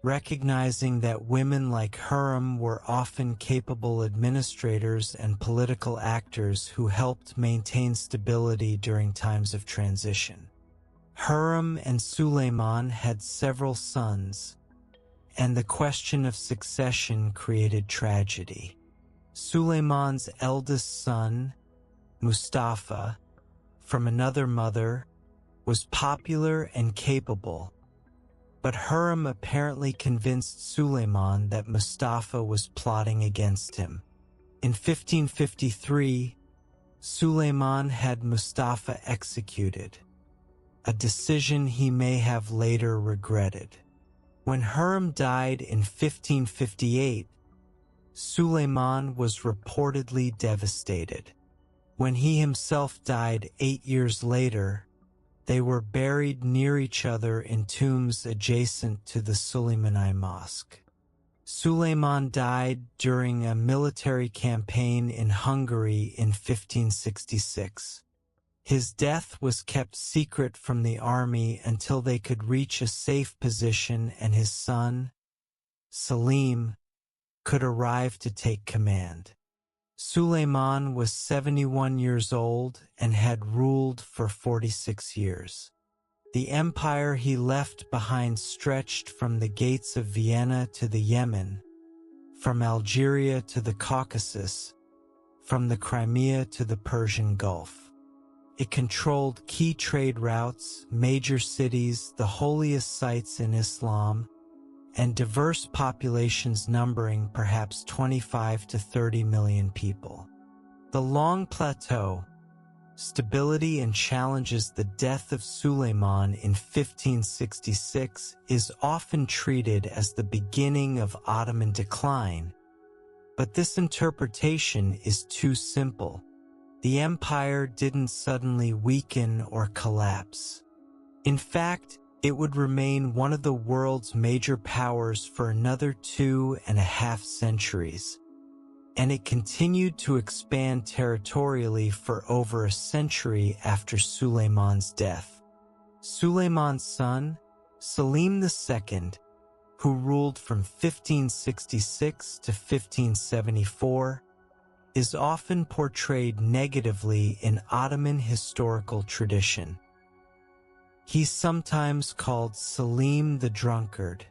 recognizing that women like Hurrem were often capable administrators and political actors who helped maintain stability during times of transition. Hurrem and Suleiman had several sons, and the question of succession created tragedy. Suleiman's eldest son, Mustafa, from another mother, was popular and capable, but Hurrem apparently convinced Suleiman that Mustafa was plotting against him. In 1553, Suleiman had Mustafa executed, a decision he may have later regretted. When Hurrem died in 1558, Suleiman was reportedly devastated. When he himself died 8 years later, they were buried near each other in tombs adjacent to the Suleymani Mosque. Suleiman died during a military campaign in Hungary in 1566. His death was kept secret from the army until they could reach a safe position and his son, Selim, could arrive to take command. Suleiman was 71 years old and had ruled for 46 years. The empire he left behind stretched from the gates of Vienna to the Yemen, from Algeria to the Caucasus, from the Crimea to the Persian Gulf. It controlled key trade routes, major cities, the holiest sites in Islam, and diverse populations numbering perhaps 25 to 30 million people. The long plateau, stability and challenges the death of Suleiman in 1566 is often treated as the beginning of Ottoman decline, but this interpretation is too simple. The empire didn't suddenly weaken or collapse. In fact, it would remain one of the world's major powers for another 2.5 centuries, and it continued to expand territorially for over a century after Suleiman's death. Suleiman's son, Selim II, who ruled from 1566 to 1574, is often portrayed negatively in Ottoman historical tradition. He's sometimes called Selim the Drunkard,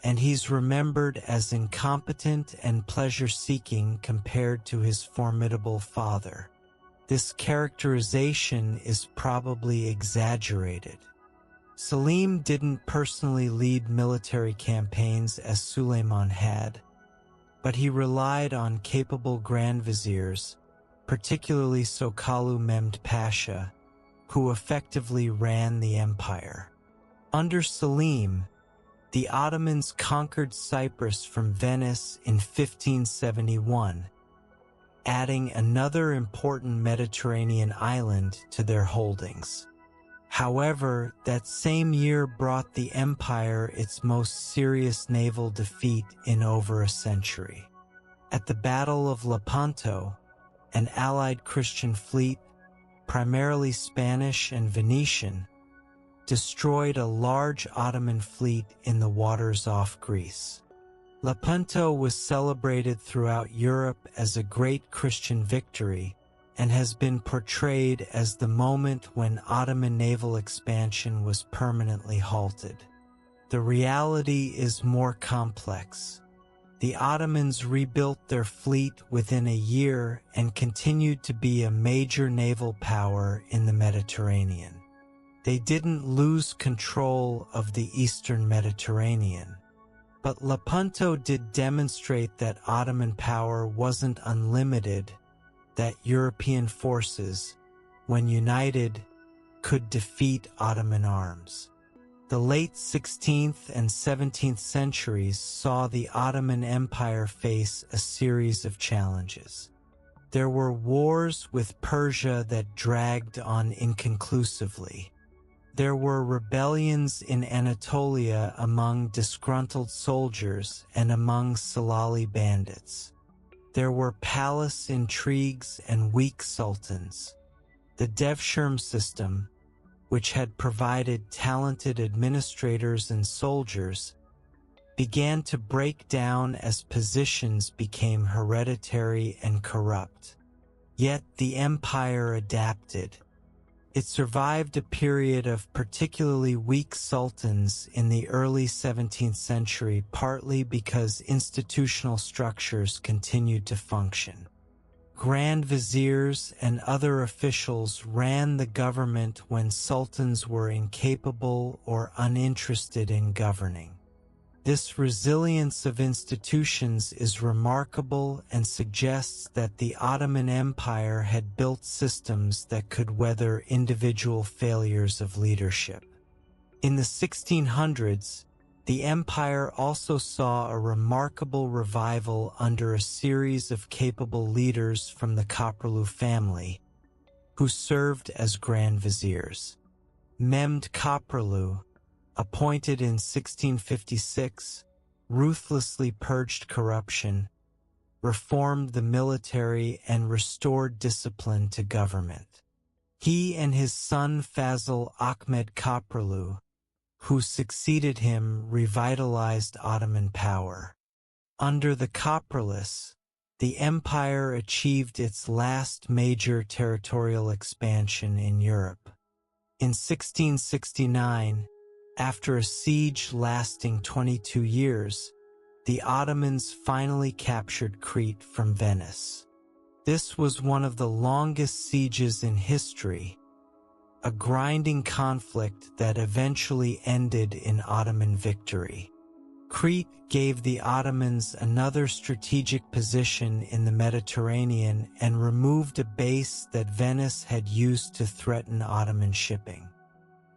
and he's remembered as incompetent and pleasure-seeking compared to his formidable father. This characterization is probably exaggerated. Selim didn't personally lead military campaigns as Suleiman had, but he relied on capable grand viziers, particularly Sokalu Mehmed Pasha, who effectively ran the empire. Under Selim, the Ottomans conquered Cyprus from Venice in 1571, adding another important Mediterranean island to their holdings. However, that same year brought the empire its most serious naval defeat in over a century. At the Battle of Lepanto, an allied Christian fleet, primarily Spanish and Venetian, destroyed a large Ottoman fleet in the waters off Greece. Lepanto was celebrated throughout Europe as a great Christian victory and has been portrayed as the moment when Ottoman naval expansion was permanently halted. The reality is more complex. The Ottomans rebuilt their fleet within a year and continued to be a major naval power in the Mediterranean. They didn't lose control of the Eastern Mediterranean, but Lepanto did demonstrate that Ottoman power wasn't unlimited, that European forces, when united, could defeat Ottoman arms. The late 16th and 17th centuries saw the Ottoman Empire face a series of challenges. There were wars with Persia that dragged on inconclusively. There were rebellions in Anatolia among disgruntled soldiers and among Salali bandits. There were palace intrigues and weak sultans. The Devshirme system, which had provided talented administrators and soldiers, began to break down as positions became hereditary and corrupt. Yet the empire adapted. It survived a period of particularly weak sultans in the early 17th century, partly because institutional structures continued to function. Grand viziers and other officials ran the government when sultans were incapable or uninterested in governing. This resilience of institutions is remarkable and suggests that the Ottoman Empire had built systems that could weather individual failures of leadership. In the 1600s, the empire also saw a remarkable revival under a series of capable leaders from the Koprulu family, who served as Grand Viziers. Mehmed Kapraloo, appointed in 1656, ruthlessly purged corruption, reformed the military, and restored discipline to government. He and his son Fazıl Ahmed Kapraloo, who succeeded him, revitalized Ottoman power. Under the Kapralists, the empire achieved its last major territorial expansion in Europe. In 1669, after a siege lasting 22 years, the Ottomans finally captured Crete from Venice. This was one of the longest sieges in history, a grinding conflict that eventually ended in Ottoman victory. Crete gave the Ottomans another strategic position in the Mediterranean and removed a base that Venice had used to threaten Ottoman shipping.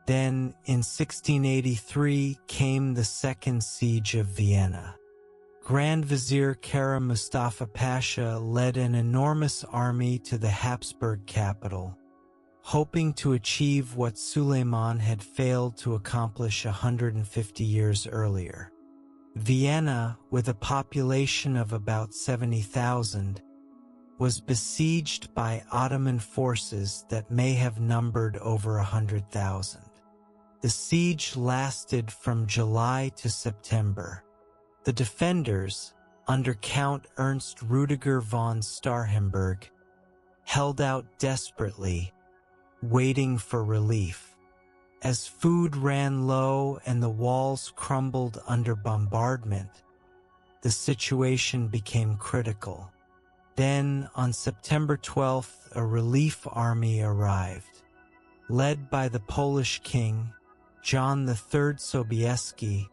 Then, in 1683, came the Second Siege of Vienna. Grand Vizier Kara Mustafa Pasha led an enormous army to the Habsburg capital, hoping to achieve what Suleiman had failed to accomplish 150 years earlier. Vienna, with a population of about 70,000, was besieged by Ottoman forces that may have numbered over 100,000. The siege lasted from July to September. The defenders, under Count Ernst Rudiger von Starhemberg, held out desperately, waiting for relief. As food ran low and the walls crumbled under bombardment, the situation became critical. Then, on September 12th, a relief army arrived. Led by the Polish king, John III Sobieski,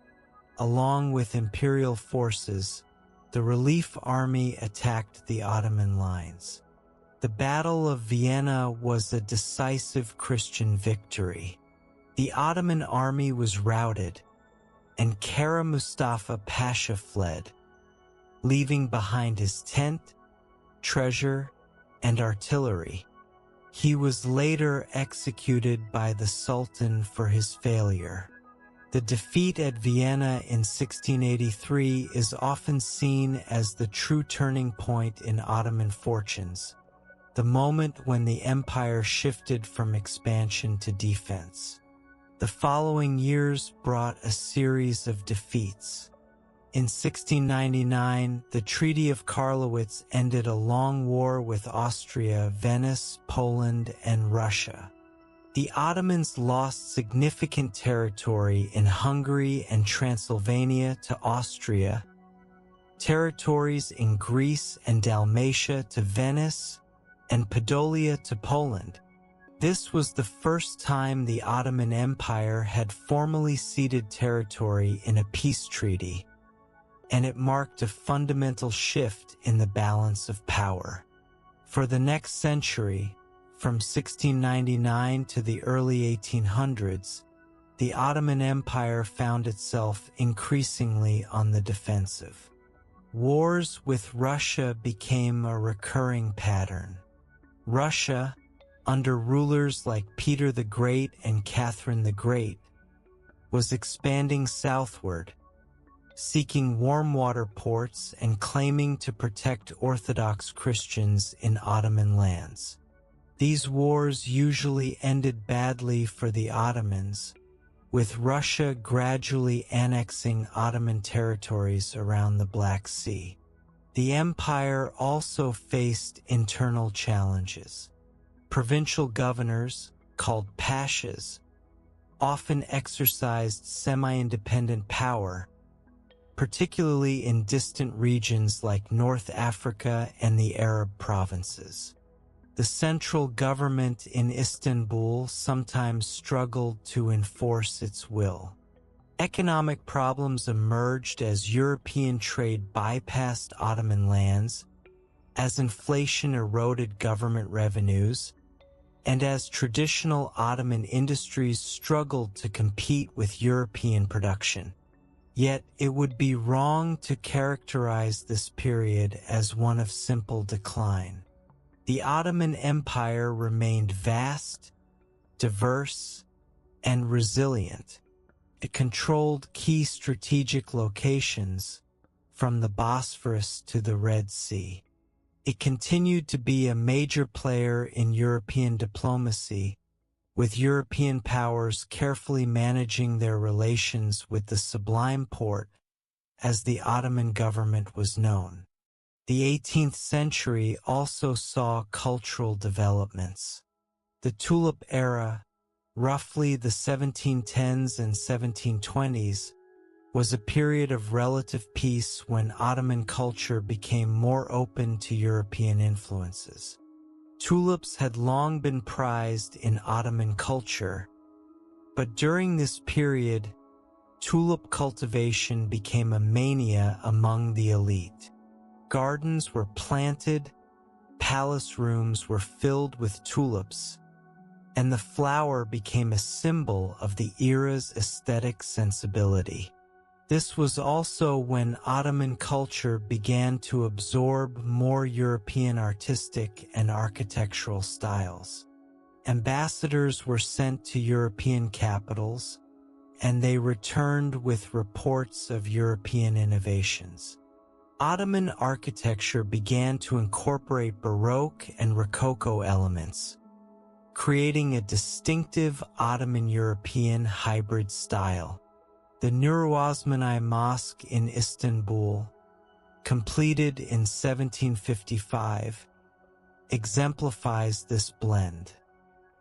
along with imperial forces, the relief army attacked the Ottoman lines. The Battle of Vienna was a decisive Christian victory. The Ottoman army was routed, and Kara Mustafa Pasha fled, leaving behind his tent, treasure, and artillery. He was later executed by the Sultan for his failure. The defeat at Vienna in 1683 is often seen as the true turning point in Ottoman fortunes, the moment when the empire shifted from expansion to defense. The following years brought a series of defeats. In 1699, the Treaty of Karlowitz ended a long war with Austria, Venice, Poland, and Russia. The Ottomans lost significant territory in Hungary and Transylvania to Austria, territories in Greece and Dalmatia to Venice, and Podolia to Poland. This was the first time the Ottoman Empire had formally ceded territory in a peace treaty, and it marked a fundamental shift in the balance of power. For the next century, from 1699 to the early 1800s, the Ottoman Empire found itself increasingly on the defensive. Wars with Russia became a recurring pattern. Russia, under rulers like Peter the Great and Catherine the Great, was expanding southward, seeking warm water ports and claiming to protect Orthodox Christians in Ottoman lands. These wars usually ended badly for the Ottomans, with Russia gradually annexing Ottoman territories around the Black Sea. The empire also faced internal challenges. Provincial governors, called pashas, often exercised semi-independent power, particularly in distant regions like North Africa and the Arab provinces. The central government in Istanbul sometimes struggled to enforce its will. Economic problems emerged as European trade bypassed Ottoman lands, as inflation eroded government revenues, and as traditional Ottoman industries struggled to compete with European production. Yet it would be wrong to characterize this period as one of simple decline. The Ottoman Empire remained vast, diverse, and resilient. It controlled key strategic locations, from the Bosphorus to the Red Sea. It continued to be a major player in European diplomacy, with European powers carefully managing their relations with the Sublime Porte, as the Ottoman government was known. The 18th century also saw cultural developments. The Tulip era, roughly the 1710s and 1720s, was a period of relative peace when Ottoman culture became more open to European influences. Tulips had long been prized in Ottoman culture, but during this period, tulip cultivation became a mania among the elite. Gardens were planted, palace rooms were filled with tulips, and the flower became a symbol of the era's aesthetic sensibility. This was also when Ottoman culture began to absorb more European artistic and architectural styles. Ambassadors were sent to European capitals, and they returned with reports of European innovations. Ottoman architecture began to incorporate Baroque and Rococo elements, creating a distinctive Ottoman-European hybrid style. The Nur Osmani Mosque in Istanbul, completed in 1755, exemplifies this blend.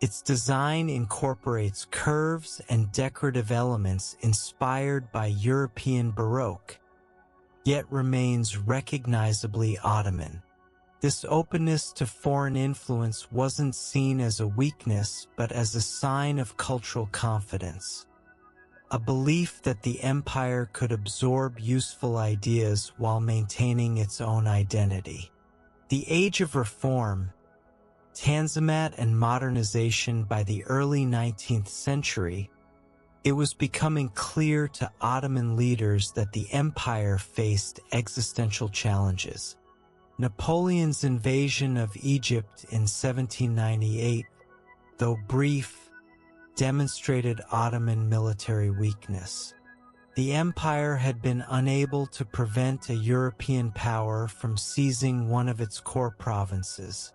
Its design incorporates curves and decorative elements inspired by European Baroque, yet remains recognizably Ottoman. This openness to foreign influence wasn't seen as a weakness but as a sign of cultural confidence. A belief that the empire could absorb useful ideas while maintaining its own identity. The Age of Reform, Tanzimat and modernization. By the early 19th century, it was becoming clear to Ottoman leaders that the empire faced existential challenges. Napoleon's invasion of Egypt in 1798, though brief, demonstrated Ottoman military weakness. The empire had been unable to prevent a European power from seizing one of its core provinces,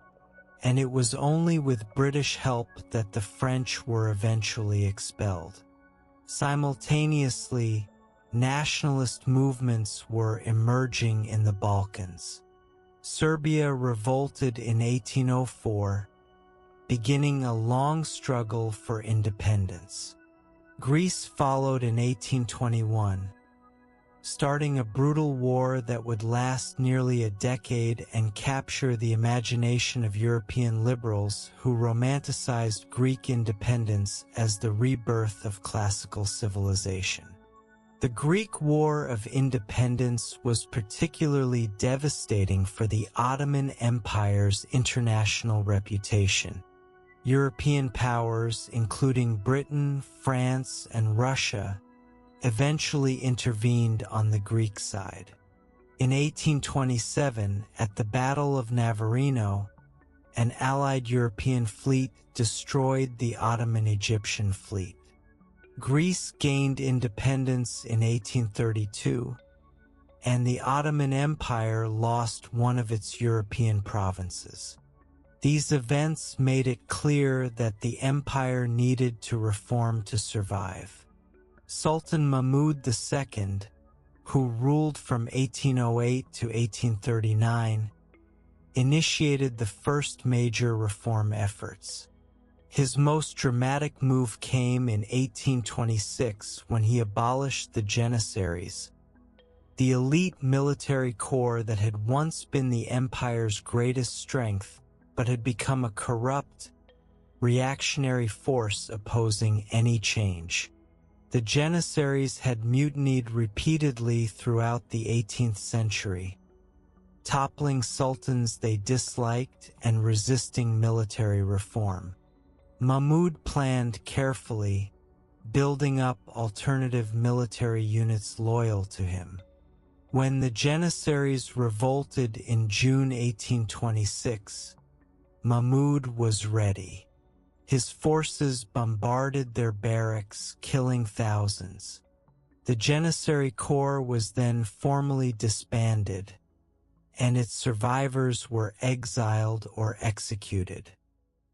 and it was only with British help that the French were eventually expelled. Simultaneously, nationalist movements were emerging in the Balkans. Serbia revolted in 1804, beginning a long struggle for independence. Greece followed in 1821, starting a brutal war that would last nearly a decade and capture the imagination of European liberals who romanticized Greek independence as the rebirth of classical civilization. The Greek War of Independence was particularly devastating for the Ottoman Empire's international reputation. European powers, including Britain, France, and Russia, eventually intervened on the Greek side. In 1827, at the Battle of Navarino, an Allied European fleet destroyed the Ottoman Egyptian fleet. Greece gained independence in 1832, and the Ottoman Empire lost one of its European provinces. These events made it clear that the empire needed to reform to survive. Sultan Mahmud II, who ruled from 1808 to 1839, initiated the first major reform efforts. His most dramatic move came in 1826 when he abolished the Janissaries, the elite military corps that had once been the empire's greatest strength but had become a corrupt, reactionary force opposing any change. The Janissaries had mutinied repeatedly throughout the 18th century, toppling sultans they disliked and resisting military reform. Mahmud planned carefully, building up alternative military units loyal to him. When the Janissaries revolted in June 1826, Mahmud was ready. His forces bombarded their barracks, killing thousands. The Janissary Corps was then formally disbanded, and its survivors were exiled or executed.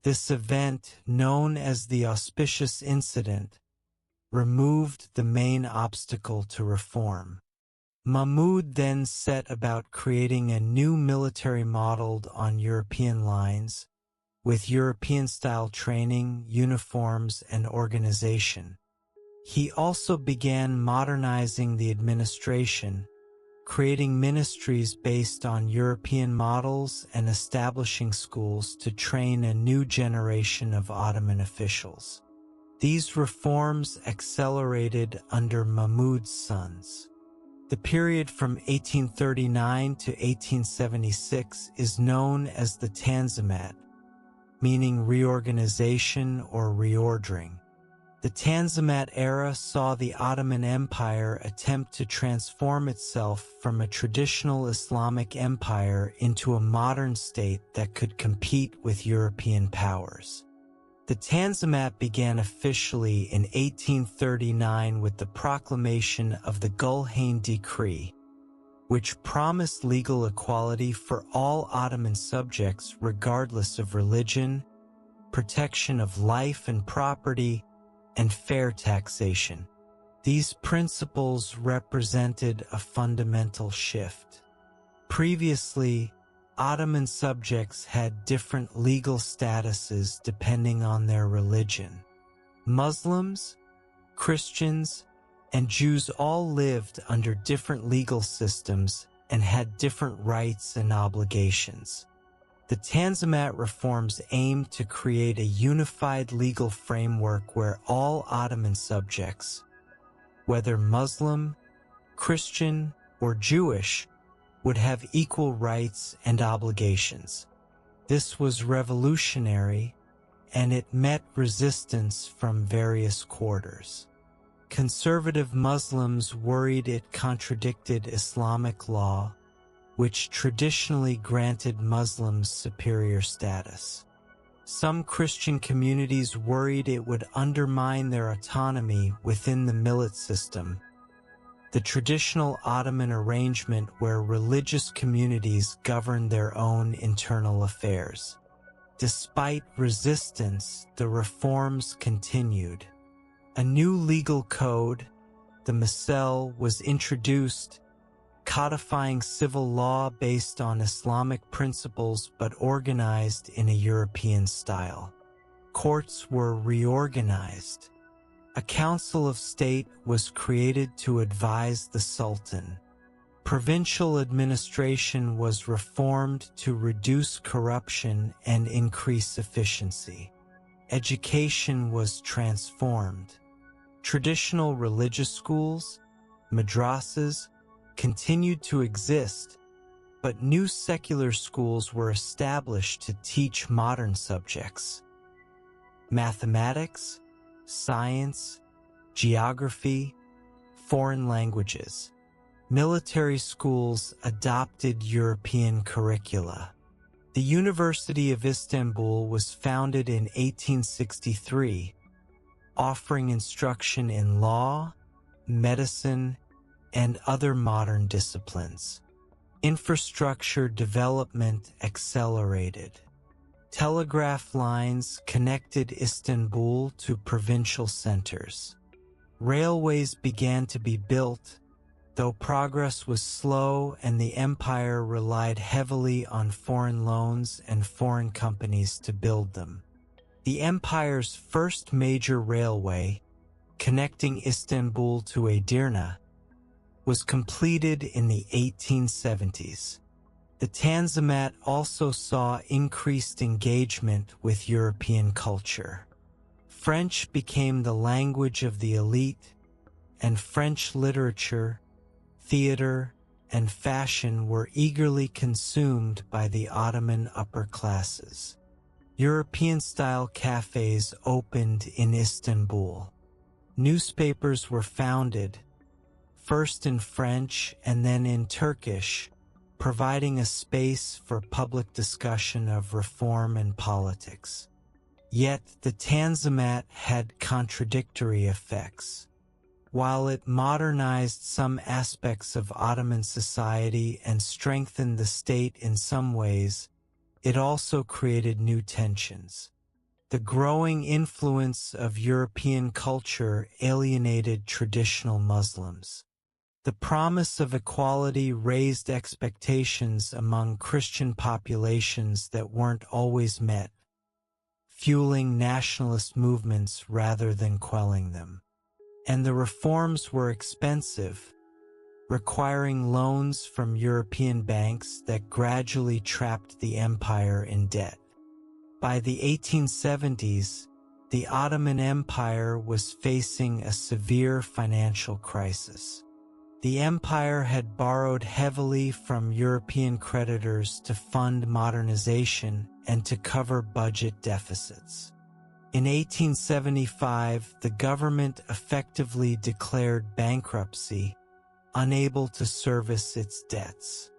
This event, known as the Auspicious Incident, removed the main obstacle to reform. Mahmud then set about creating a new military modeled on European lines, with European-style training, uniforms, and organization. He also began modernizing the administration, creating ministries based on European models and establishing schools to train a new generation of Ottoman officials. These reforms accelerated under Mahmud's sons. The period from 1839 to 1876 is known as the Tanzimat, meaning reorganization or reordering. The Tanzimat era saw the Ottoman Empire attempt to transform itself from a traditional Islamic empire into a modern state that could compete with European powers. The Tanzimat began officially in 1839 with the proclamation of the Gulhane Decree, which promised legal equality for all Ottoman subjects regardless of religion, protection of life and property, and fair taxation. These principles represented a fundamental shift. Previously, Ottoman subjects had different legal statuses depending on their religion. Muslims, Christians, and Jews all lived under different legal systems and had different rights and obligations. The Tanzimat reforms aimed to create a unified legal framework where all Ottoman subjects, whether Muslim, Christian, or Jewish, would have equal rights and obligations. This was revolutionary, and it met resistance from various quarters. Conservative Muslims worried it contradicted Islamic law, which traditionally granted Muslims superior status. Some Christian communities worried it would undermine their autonomy within the millet system, the traditional Ottoman arrangement where religious communities governed their own internal affairs. Despite resistance, the reforms continued. A new legal code, the Misal, was introduced, codifying civil law based on Islamic principles but organized in a European style. Courts were reorganized. A council of state was created to advise the Sultan. Provincial administration was reformed to reduce corruption and increase efficiency. Education was transformed. Traditional religious schools, madrasas, continued to exist, but new secular schools were established to teach modern subjects. Mathematics, science, geography, foreign languages. Military schools adopted European curricula. The University of Istanbul was founded in 1863, offering instruction in law, medicine, and other modern disciplines. Infrastructure development accelerated. Telegraph lines connected Istanbul to provincial centers. Railways began to be built, though progress was slow and the empire relied heavily on foreign loans and foreign companies to build them. The empire's first major railway, connecting Istanbul to Edirne, was completed in the 1870s. The Tanzimat also saw increased engagement with European culture. French became the language of the elite, and French literature, theater, and fashion were eagerly consumed by the Ottoman upper classes. European-style cafes opened in Istanbul. Newspapers were founded, first in French and then in Turkish, providing a space for public discussion of reform and politics. Yet the Tanzimat had contradictory effects. While it modernized some aspects of Ottoman society and strengthened the state in some ways, it also created new tensions. The growing influence of European culture alienated traditional Muslims. The promise of equality raised expectations among Christian populations that weren't always met, fueling nationalist movements rather than quelling them. And the reforms were expensive, requiring loans from European banks that gradually trapped the empire in debt. By the 1870s, the Ottoman Empire was facing a severe financial crisis. The empire had borrowed heavily from European creditors to fund modernization and to cover budget deficits. In 1875, the government effectively declared bankruptcy, unable to service its debts.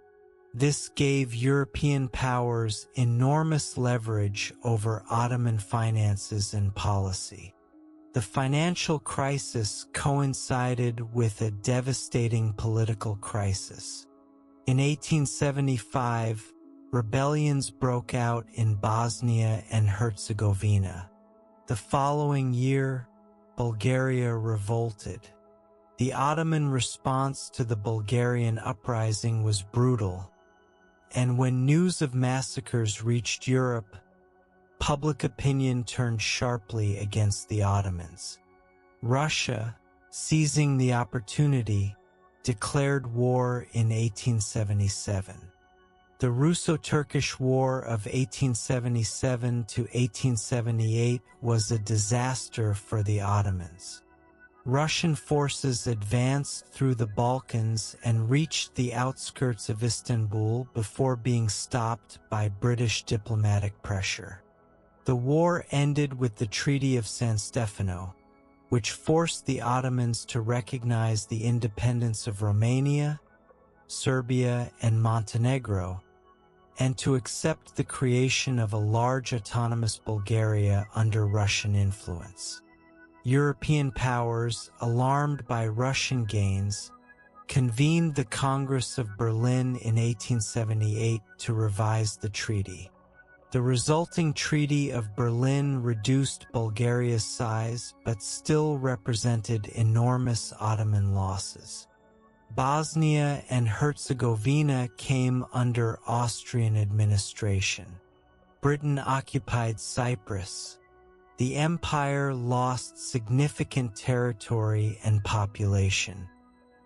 This gave European powers enormous leverage over Ottoman finances and policy. The financial crisis coincided with a devastating political crisis. In 1875, rebellions broke out in Bosnia and Herzegovina. The following year, Bulgaria revolted. The Ottoman response to the Bulgarian uprising was brutal, and when news of massacres reached Europe, public opinion turned sharply against the Ottomans. Russia, seizing the opportunity, declared war in 1877. The Russo-Turkish War of 1877 to 1878 was a disaster for the Ottomans. Russian forces advanced through the Balkans and reached the outskirts of Istanbul before being stopped by British diplomatic pressure. The war ended with the Treaty of San Stefano, which forced the Ottomans to recognize the independence of Romania, Serbia, and Montenegro, and to accept the creation of a large autonomous Bulgaria under Russian influence. European powers, alarmed by Russian gains, convened the Congress of Berlin in 1878 to revise the treaty. The resulting Treaty of Berlin reduced Bulgaria's size but still represented enormous Ottoman losses. Bosnia and Herzegovina came under Austrian administration. Britain occupied Cyprus. The empire lost significant territory and population.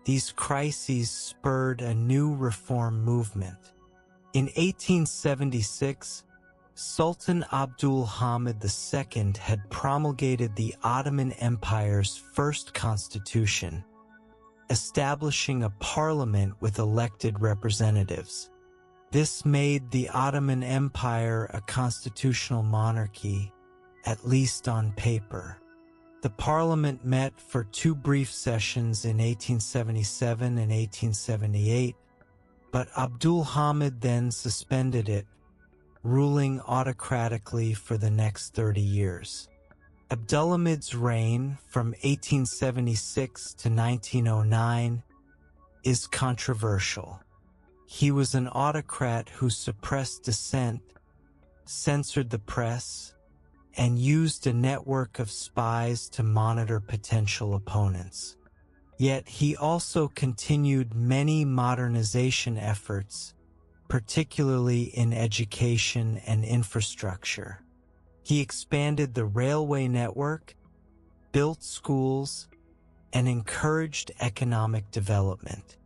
These crises spurred a new reform movement. In 1876, Sultan Abdul Hamid II had promulgated the Ottoman Empire's first constitution, establishing a parliament with elected representatives. This made the Ottoman Empire a constitutional monarchy, at least on paper. The parliament met for two brief sessions in 1877 and 1878, but Abdul Hamid then suspended it, ruling autocratically for the next 30 years. Abdulhamid's reign from 1876 to 1909 is controversial. He was an autocrat who suppressed dissent, censored the press, and used a network of spies to monitor potential opponents. Yet he also continued many modernization efforts, particularly in education and infrastructure. He expanded the railway network, built schools, and encouraged economic development.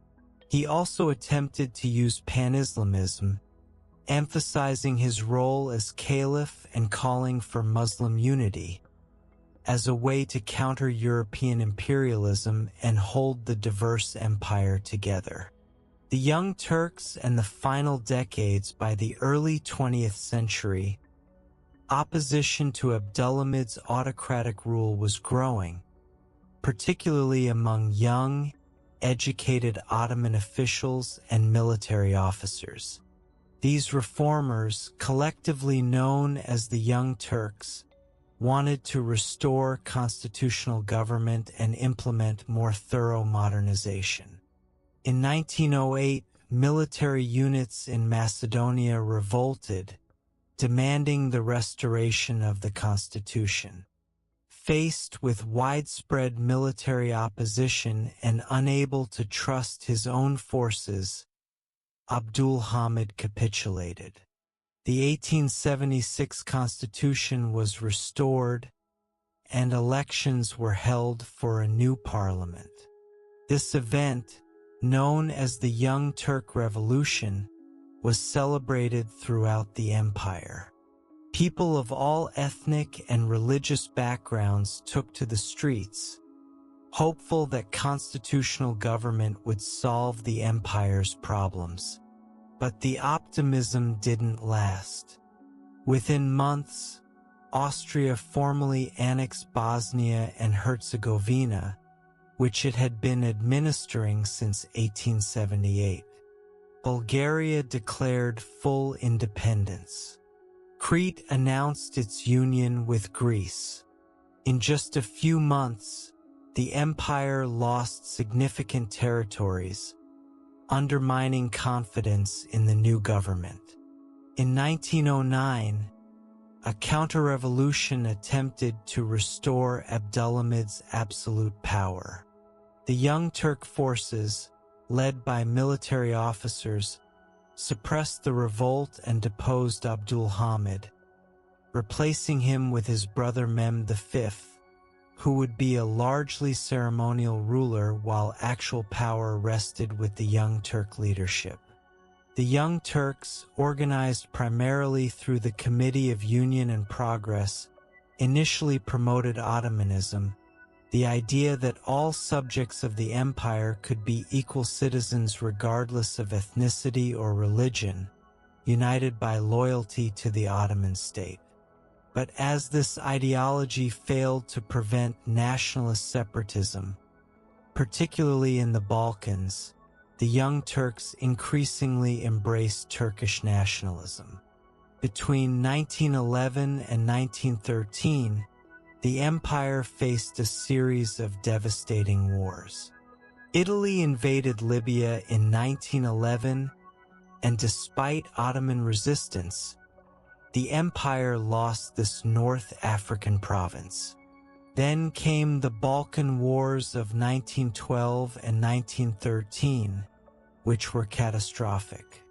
He also attempted to use pan-Islamism, emphasizing his role as caliph and calling for Muslim unity, as a way to counter European imperialism and hold the diverse empire together. The Young Turks and the final decades by the early 20th century, opposition to Abdulhamid's autocratic rule was growing, particularly among young, educated Ottoman officials and military officers. These reformers, collectively known as the Young Turks, wanted to restore constitutional government and implement more thorough modernization. In 1908, military units in Macedonia revolted, demanding the restoration of the constitution. Faced with widespread military opposition and unable to trust his own forces, Abdul Hamid capitulated. The 1876 constitution was restored, and elections were held for a new parliament. This event, known as the Young Turk Revolution, was celebrated throughout the empire. People of all ethnic and religious backgrounds took to the streets, hopeful that constitutional government would solve the empire's problems. But the optimism didn't last. Within months, Austria formally annexed Bosnia and Herzegovina, which it had been administering since 1878. Bulgaria declared full independence. Crete announced its union with Greece. In just a few months, the empire lost significant territories, undermining confidence in the new government. In 1909, a counter-revolution attempted to restore Abdülhamid's absolute power. The Young Turk forces, led by military officers, suppressed the revolt and deposed Abdul Hamid, replacing him with his brother Mehmed V, who would be a largely ceremonial ruler while actual power rested with the Young Turk leadership. The Young Turks, organized primarily through the Committee of Union and Progress, initially promoted Ottomanism, the idea that all subjects of the empire could be equal citizens regardless of ethnicity or religion, united by loyalty to the Ottoman state. But as this ideology failed to prevent nationalist separatism, particularly in the Balkans, the Young Turks increasingly embraced Turkish nationalism. Between 1911 and 1913, the empire faced a series of devastating wars. Italy invaded Libya in 1911, and despite Ottoman resistance, the empire lost this North African province. Then came the Balkan Wars of 1912 and 1913, which were catastrophic.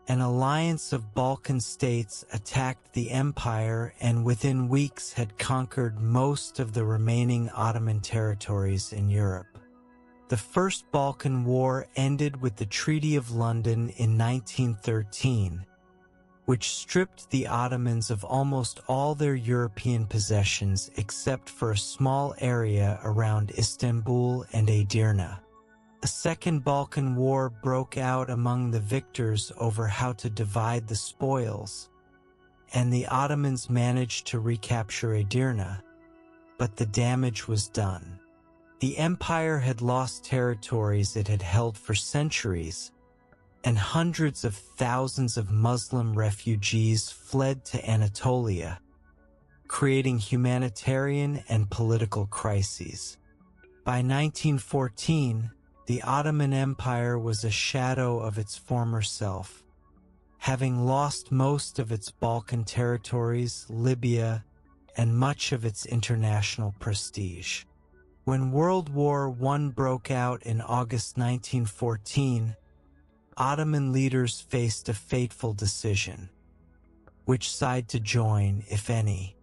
An alliance of Balkan states attacked the empire and within weeks had conquered most of the remaining Ottoman territories in Europe. The First Balkan War ended with the Treaty of London in 1913, which stripped the Ottomans of almost all their European possessions except for a small area around Istanbul and Edirne. A Second Balkan War broke out among the victors over how to divide the spoils, and the Ottomans managed to recapture Edirne, but the damage was done. The empire had lost territories it had held for centuries, and hundreds of thousands of Muslim refugees fled to Anatolia, creating humanitarian and political crises. By 1914, the Ottoman Empire was a shadow of its former self, having lost most of its Balkan territories, Libya, and much of its international prestige. When World War I broke out in August 1914, Ottoman leaders faced a fateful decision: which side to join, if any.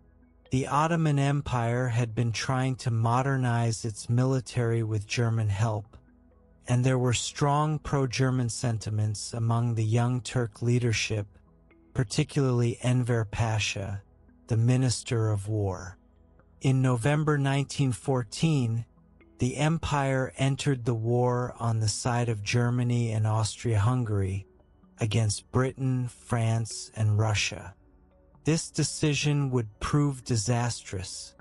The Ottoman Empire had been trying to modernize its military with German help, and there were strong pro-German sentiments among the Young Turk leadership, particularly Enver Pasha, the Minister of War. In November 1914, the empire entered the war on the side of Germany and Austria-Hungary against Britain, France, and Russia. This decision would prove disastrous,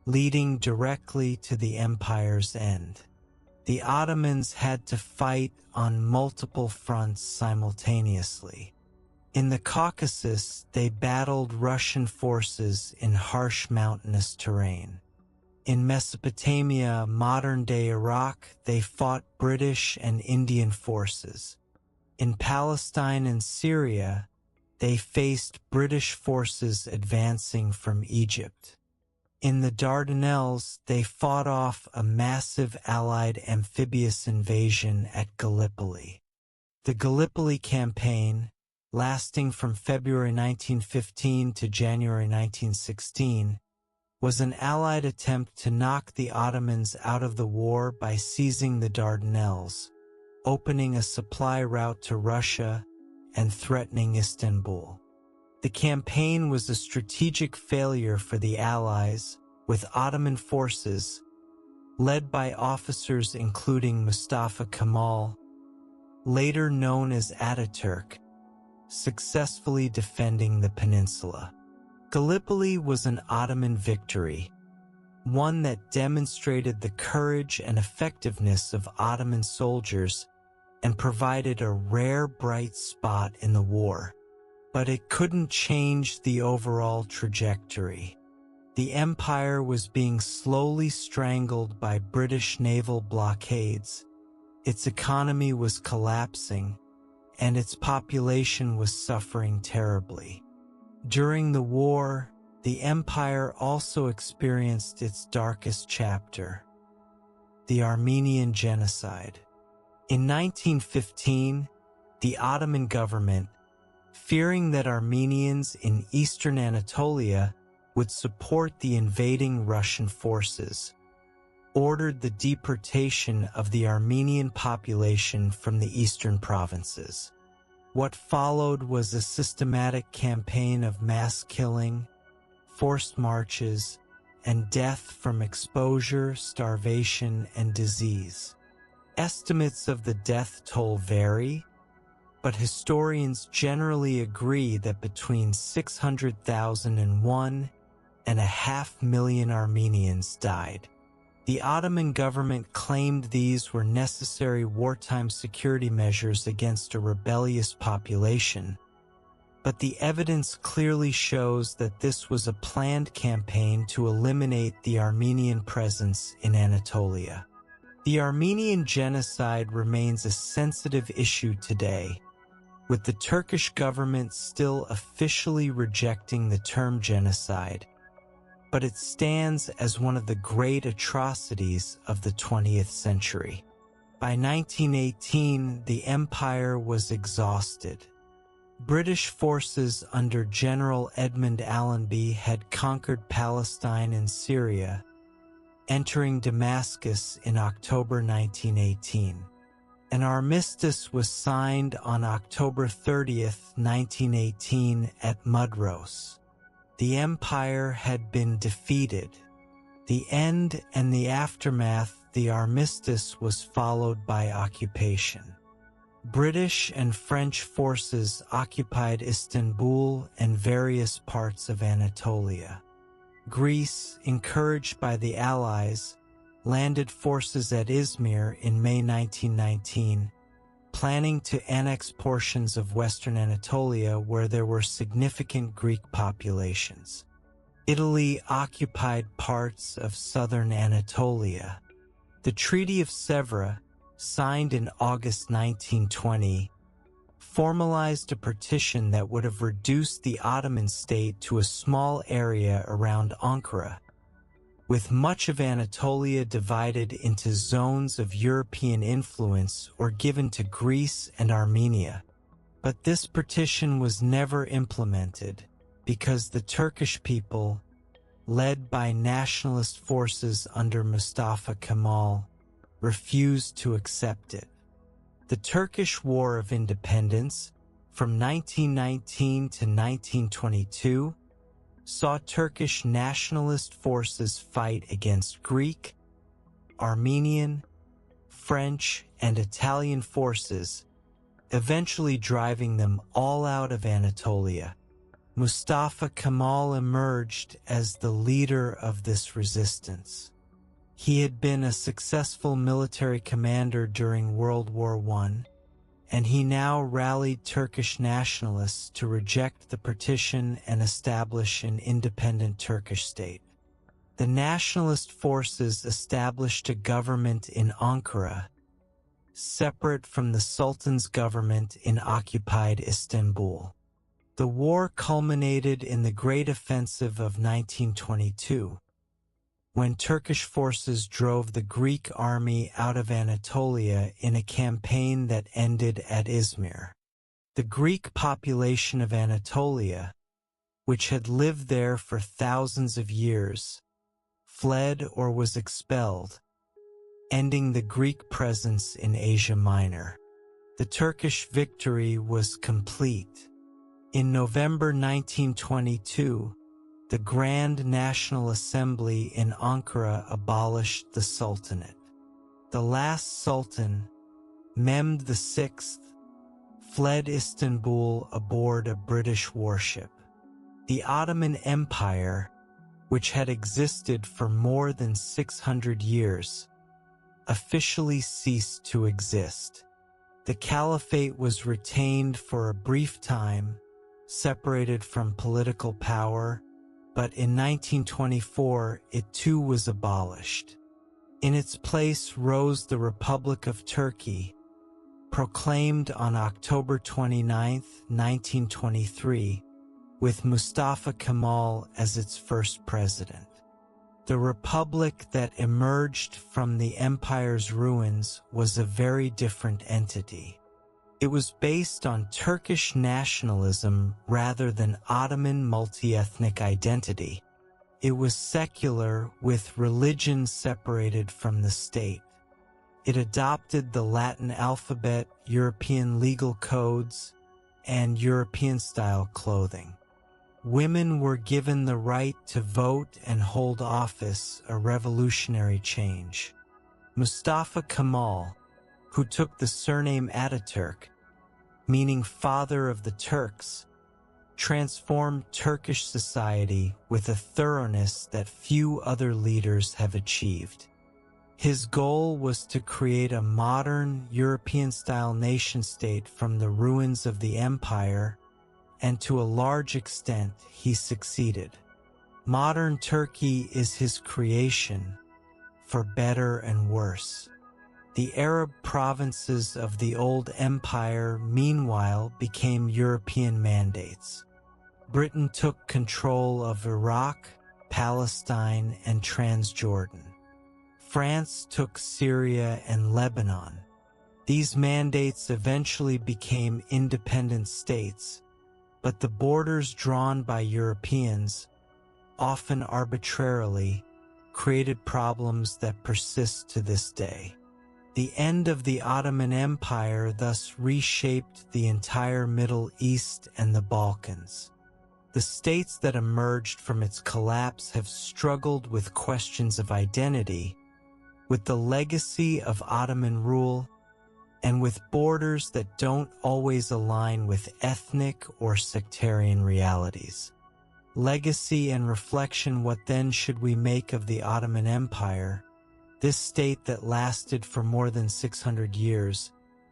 leading directly to the empire's end. the Ottomans had to fight on multiple fronts simultaneously. In the Caucasus, they battled Russian forces in harsh mountainous terrain. In Mesopotamia, modern-day Iraq, they fought British and Indian forces. In Palestine and Syria, they faced British forces advancing from Egypt. In the Dardanelles, they fought off a massive Allied amphibious invasion at Gallipoli. The Gallipoli campaign, lasting from February 1915 to January 1916, was an Allied attempt to knock the Ottomans out of the war by seizing the Dardanelles, opening a supply route to Russia, and threatening Istanbul. The campaign was a strategic failure for the Allies, with Ottoman forces, led by officers including Mustafa Kemal, later known as Ataturk, successfully defending the peninsula. Gallipoli was an Ottoman victory, one that demonstrated the courage and effectiveness of Ottoman soldiers and provided a rare bright spot in the war. But it couldn't change the overall trajectory. The empire was being slowly strangled by British naval blockades, its economy was collapsing, and its population was suffering terribly. During the war, the empire also experienced its darkest chapter, the Armenian genocide. In 1915, the Ottoman government, fearing that Armenians in eastern Anatolia would support the invading Russian forces, ordered the deportation of the Armenian population from the eastern provinces. What followed was a systematic campaign of mass killing, forced marches, and death from exposure, starvation, and disease. Estimates of the death toll vary, but historians generally agree that between 600,000 and 1.5 million Armenians died. The Ottoman government claimed these were necessary wartime security measures against a rebellious population, but the evidence clearly shows that this was a planned campaign to eliminate the Armenian presence in Anatolia. The Armenian genocide remains a sensitive issue today, with the Turkish government still officially rejecting the term genocide, but it stands as one of the great atrocities of the 20th century. By 1918, the empire was exhausted. British forces under General Edmund Allenby had conquered Palestine and Syria, entering Damascus in October 1918. An armistice was signed on October 30th, 1918 at Mudros. The empire had been defeated. The end and the aftermath, the armistice was followed by occupation. British and French forces occupied Istanbul and various parts of Anatolia. Greece, encouraged by the Allies, landed forces at Izmir in May 1919, planning to annex portions of western Anatolia where there were significant Greek populations. Italy occupied parts of southern Anatolia. The Treaty of Sèvres, signed in August 1920, formalized a partition that would have reduced the Ottoman state to a small area around Ankara, with much of Anatolia divided into zones of European influence or given to Greece and Armenia. But this partition was never implemented because the Turkish people, led by nationalist forces under Mustafa Kemal, refused to accept it. The Turkish War of Independence, from 1919 to 1922, saw Turkish nationalist forces fight against Greek, Armenian, French, and Italian forces, eventually driving them all out of Anatolia. Mustafa Kemal emerged as the leader of this resistance. He had been a successful military commander during World War I, and he now rallied Turkish nationalists to reject the partition and establish an independent Turkish state. The nationalist forces established a government in Ankara, separate from the Sultan's government in occupied Istanbul. The war culminated in the Great Offensive of 1922, when Turkish forces drove the Greek army out of Anatolia in a campaign that ended at Izmir. The Greek population of Anatolia, which had lived there for thousands of years, fled or was expelled, ending the Greek presence in Asia Minor. The Turkish victory was complete. In November 1922, the Grand National Assembly in Ankara abolished the Sultanate. The last Sultan, Mehmed VI, fled Istanbul aboard a British warship. The Ottoman Empire, which had existed for more than 600 years, officially ceased to exist. The Caliphate was retained for a brief time, separated from political power, but in 1924 it too was abolished. In its place rose the Republic of Turkey, proclaimed on October 29, 1923, with Mustafa Kemal as its first president. The republic that emerged from the empire's ruins was a very different entity. It was based on Turkish nationalism rather than Ottoman multi-ethnic identity. It was secular, with religion separated from the state. It adopted the Latin alphabet, European legal codes, and European-style clothing. Women were given the right to vote and hold office, a revolutionary change. Mustafa Kemal, who took the surname Ataturk, meaning father of the Turks, transformed Turkish society with a thoroughness that few other leaders have achieved. His goal was to create a modern, European-style nation-state from the ruins of the empire, and to a large extent he succeeded. Modern Turkey is his creation, for better and worse. The Arab provinces of the old empire, meanwhile, became European mandates. Britain took control of Iraq, Palestine, and Transjordan. France took Syria and Lebanon. These mandates eventually became independent states, but the borders drawn by Europeans, often arbitrarily, created problems that persist to this day. The end of the Ottoman Empire thus reshaped the entire Middle East and the Balkans. The states that emerged from its collapse have struggled with questions of identity, with the legacy of Ottoman rule, and with borders that don't always align with ethnic or sectarian realities. Legacy and reflection. What then should we make of the Ottoman Empire, this state that lasted for more than 600 years,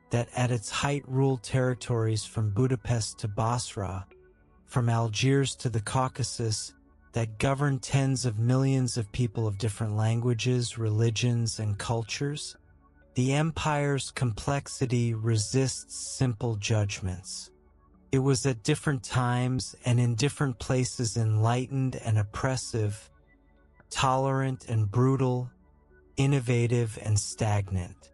that at its height ruled territories from Budapest to Basra, from Algiers to the Caucasus, that governed tens of millions of people of different languages, religions, and cultures? The empire's complexity resists simple judgments. It was at different times and in different places enlightened and oppressive, tolerant and brutal, innovative and stagnant.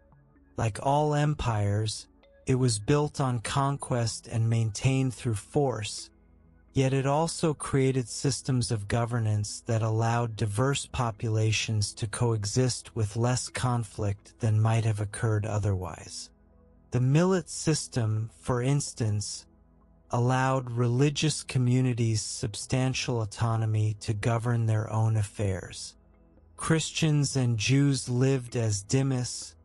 Like all empires, it was built on conquest and maintained through force, yet it also created systems of governance that allowed diverse populations to coexist with less conflict than might have occurred otherwise. The millet system, for instance, allowed religious communities substantial autonomy to govern their own affairs. Christians and Jews lived as dhimmis,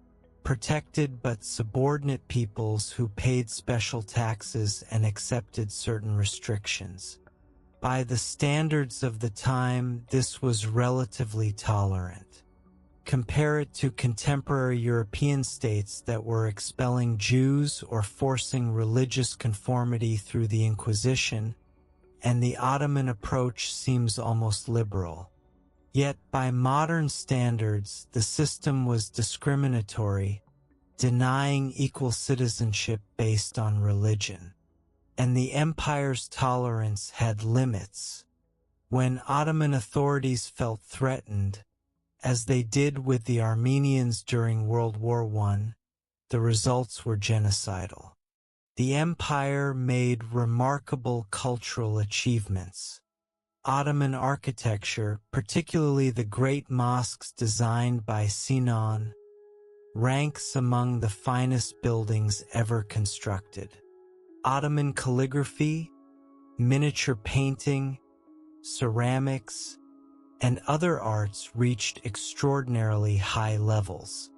protected but subordinate peoples who paid special taxes and accepted certain restrictions. By the standards of the time, this was relatively tolerant. Compare it to contemporary European states that were expelling Jews or forcing religious conformity through the Inquisition, and the Ottoman approach seems almost liberal. Yet, by modern standards, the system was discriminatory, denying equal citizenship based on religion. And the empire's tolerance had limits. When Ottoman authorities felt threatened, as they did with the Armenians during World War I, the results were genocidal. The empire made remarkable cultural achievements. Ottoman architecture, particularly the great mosques designed by Sinan, ranks among the finest buildings ever constructed. Ottoman calligraphy, miniature painting, ceramics, and other arts reached extraordinarily high levels.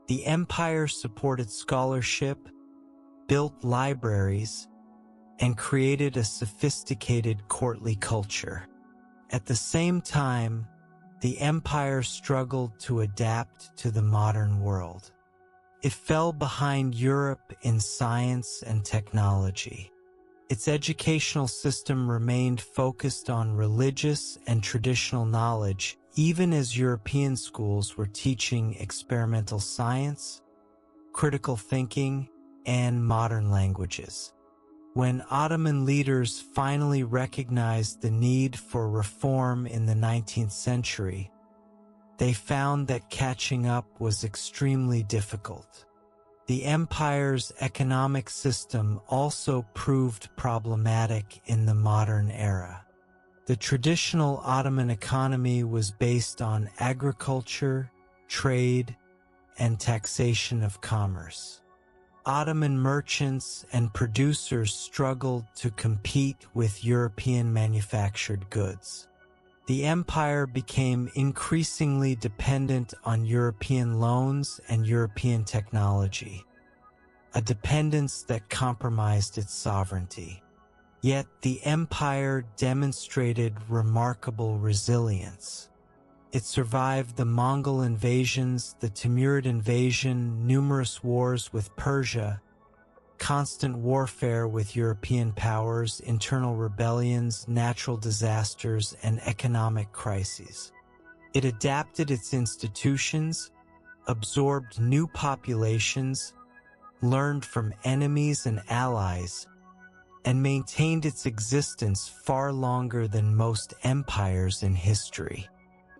The empire supported scholarship, built libraries, and created a sophisticated courtly culture. At the same time, the empire struggled to adapt to the modern world. It fell behind Europe in science and technology. Its educational system remained focused on religious and traditional knowledge, even as European schools were teaching experimental science, critical thinking, and modern languages. When Ottoman leaders finally recognized the need for reform in the 19th century, they found that catching up was extremely difficult. The empire's economic system also proved problematic in the modern era. The traditional Ottoman economy was based on agriculture, trade, and taxation of commerce. Ottoman merchants and producers struggled to compete with European manufactured goods. The empire became increasingly dependent on European loans and European technology, a dependence that compromised its sovereignty. Yet the empire demonstrated remarkable resilience. It survived the Mongol invasions, the Timurid invasion, numerous wars with Persia, constant warfare with European powers, internal rebellions, natural disasters, and economic crises. It adapted its institutions, absorbed new populations, learned from enemies and allies, and maintained its existence far longer than most empires in history.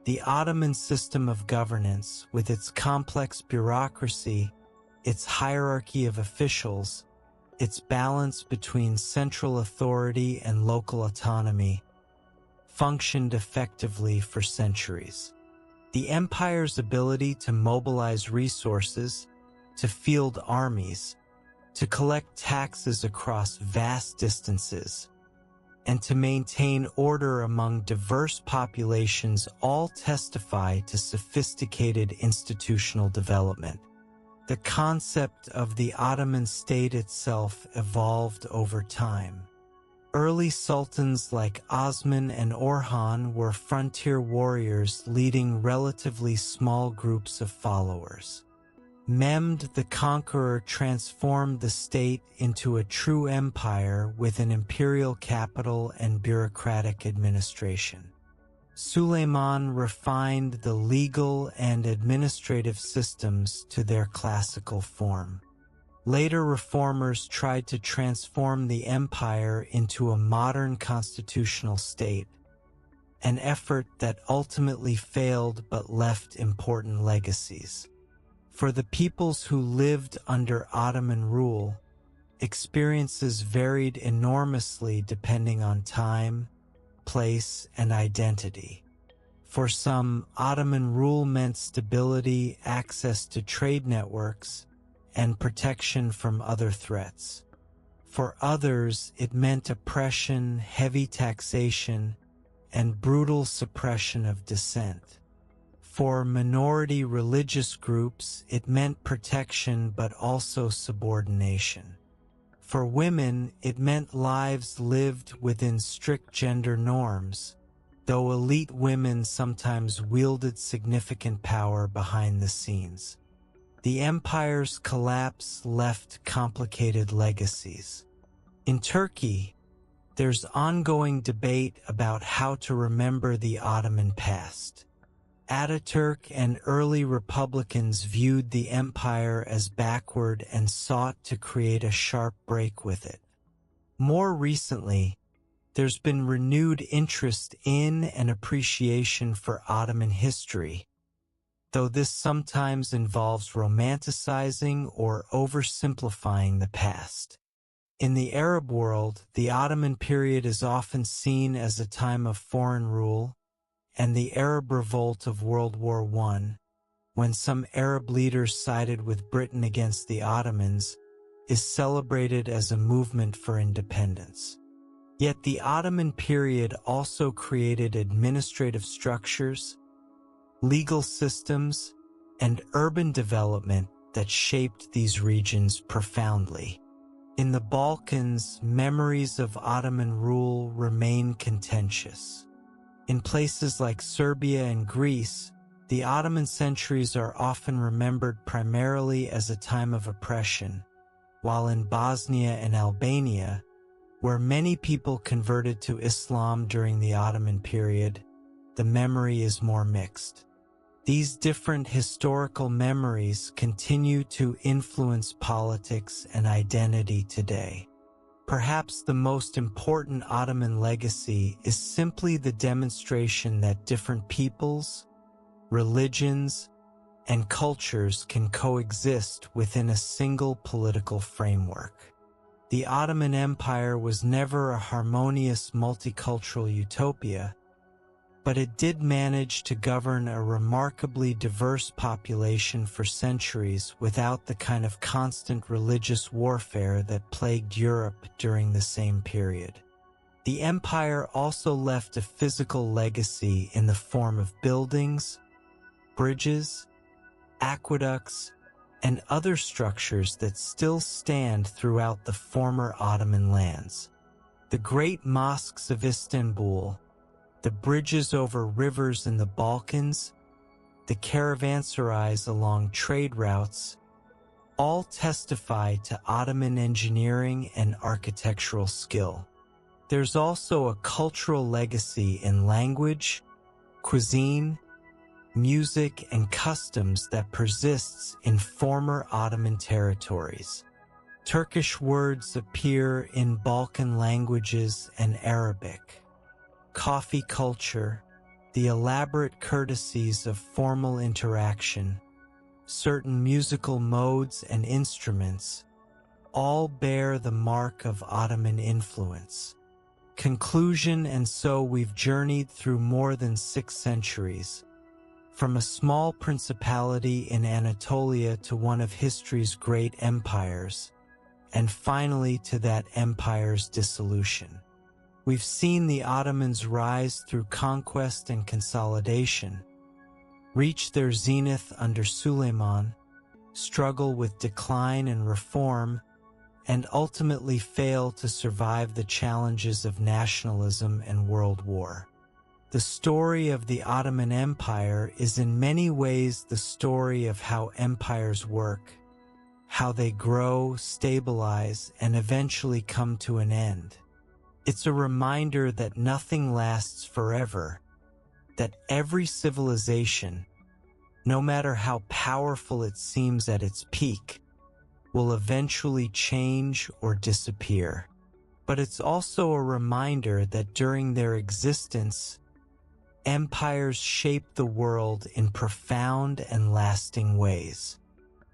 The Ottoman system of governance, with its complex bureaucracy, its hierarchy of officials, its balance between central authority and local autonomy, functioned effectively for centuries. The empire's ability to mobilize resources, to field armies, to collect taxes across vast distances, and to maintain order among diverse populations all testify to sophisticated institutional development. The concept of the Ottoman state itself evolved over time. Early sultans like Osman and Orhan were frontier warriors leading relatively small groups of followers. Mehmed the Conqueror transformed the state into a true empire with an imperial capital and bureaucratic administration. Suleiman refined the legal and administrative systems to their classical form. Later reformers tried to transform the empire into a modern constitutional state, an effort that ultimately failed but left important legacies. For the peoples who lived under Ottoman rule, experiences varied enormously depending on time, place, and identity. For some, Ottoman rule meant stability, access to trade networks, and protection from other threats. For others, it meant oppression, heavy taxation, and brutal suppression of dissent. For minority religious groups, it meant protection but also subordination. For women, it meant lives lived within strict gender norms, though elite women sometimes wielded significant power behind the scenes. The empire's collapse left complicated legacies. In Turkey, there's ongoing debate about how to remember the Ottoman past. Ataturk and early republicans viewed the empire as backward and sought to create a sharp break with it. More recently, there's been renewed interest in and appreciation for Ottoman history, though this sometimes involves romanticizing or oversimplifying the past. In the Arab world, the Ottoman period is often seen as a time of foreign rule, and the Arab Revolt of World War I, when some Arab leaders sided with Britain against the Ottomans, is celebrated as a movement for independence. Yet the Ottoman period also created administrative structures, legal systems, and urban development that shaped these regions profoundly. In the Balkans, memories of Ottoman rule remain contentious. In places like Serbia and Greece, the Ottoman centuries are often remembered primarily as a time of oppression, while in Bosnia and Albania, where many people converted to Islam during the Ottoman period, the memory is more mixed. These different historical memories continue to influence politics and identity today. Perhaps the most important Ottoman legacy is simply the demonstration that different peoples, religions, and cultures can coexist within a single political framework. The Ottoman Empire was never a harmonious multicultural utopia, but it did manage to govern a remarkably diverse population for centuries without the kind of constant religious warfare that plagued Europe during the same period. The empire also left a physical legacy in the form of buildings, bridges, aqueducts, and other structures that still stand throughout the former Ottoman lands. The great mosques of Istanbul, the bridges over rivers in the Balkans, the caravanserais along trade routes, all testify to Ottoman engineering and architectural skill. There's also a cultural legacy in language, cuisine, music, and customs that persists in former Ottoman territories. Turkish words appear in Balkan languages and Arabic. Coffee culture, the elaborate courtesies of formal interaction, certain musical modes and instruments, all bear the mark of Ottoman influence. Conclusion: and so we've journeyed through more than 6 centuries, from a small principality in Anatolia to one of history's great empires, and finally to that empire's dissolution. We've seen the Ottomans rise through conquest and consolidation, reach their zenith under Suleiman, struggle with decline and reform, and ultimately fail to survive the challenges of nationalism and world war. The story of the Ottoman Empire is in many ways the story of how empires work, how they grow, stabilize, and eventually come to an end. It's a reminder that nothing lasts forever, that every civilization, no matter how powerful it seems at its peak, will eventually change or disappear. But it's also a reminder that during their existence, empires shaped the world in profound and lasting ways.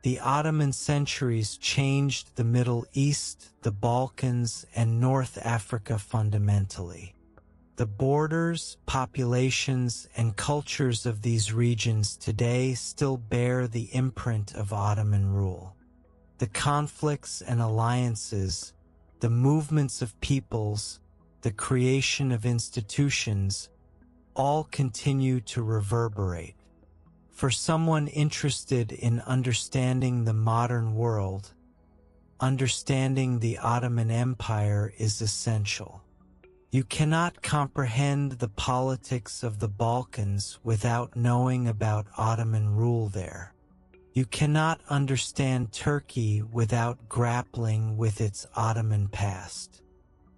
The Ottoman centuries changed the Middle East, the Balkans, and North Africa fundamentally. The borders, populations, and cultures of these regions today still bear the imprint of Ottoman rule. The conflicts and alliances, the movements of peoples, the creation of institutions, all continue to reverberate. For someone interested in understanding the modern world, understanding the Ottoman Empire is essential. You cannot comprehend the politics of the Balkans without knowing about Ottoman rule there. You cannot understand Turkey without grappling with its Ottoman past.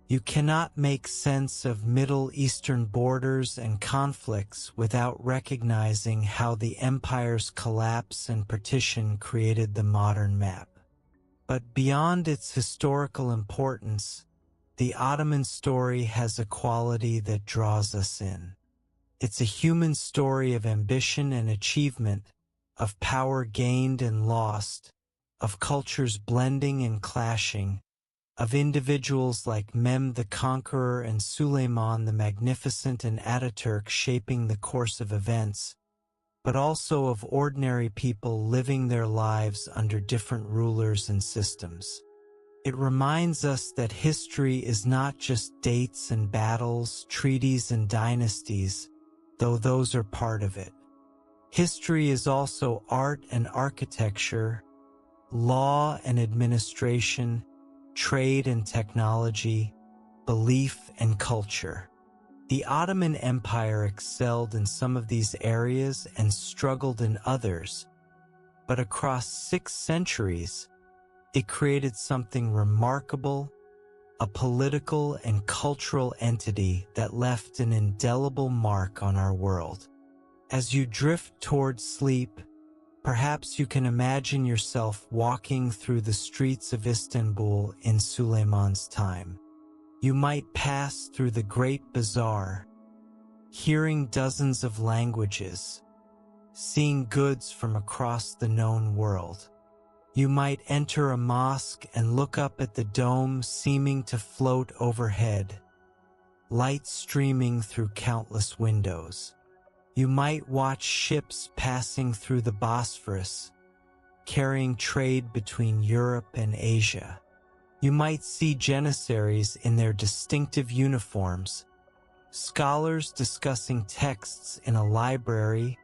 You cannot make sense of Middle Eastern borders and conflicts without recognizing how the empire's collapse and partition created the modern map. But beyond its historical importance, the Ottoman story has a quality that draws us in. It's a human story of ambition and achievement, of power gained and lost, of cultures blending and clashing, of individuals like Mehmed the Conqueror and Suleiman the Magnificent and Ataturk shaping the course of events, but also of ordinary people living their lives under different rulers and systems. It reminds us that history is not just dates and battles, treaties and dynasties, though those are part of it. History is also art and architecture, law and administration, trade and technology, belief and culture. The Ottoman Empire excelled in some of these areas and struggled in others, but across 6 centuries, it created something remarkable, a political and cultural entity that left an indelible mark on our world. As you drift towards sleep, perhaps you can imagine yourself walking through the streets of Istanbul in Suleiman's time. You might pass through the Great Bazaar, hearing dozens of languages, seeing goods from across the known world. You might enter a mosque and look up at the dome seeming to float overhead, light streaming through countless windows. You might watch ships passing through the Bosphorus, carrying trade between Europe and Asia. You might see janissaries in their distinctive uniforms, scholars discussing texts in a library,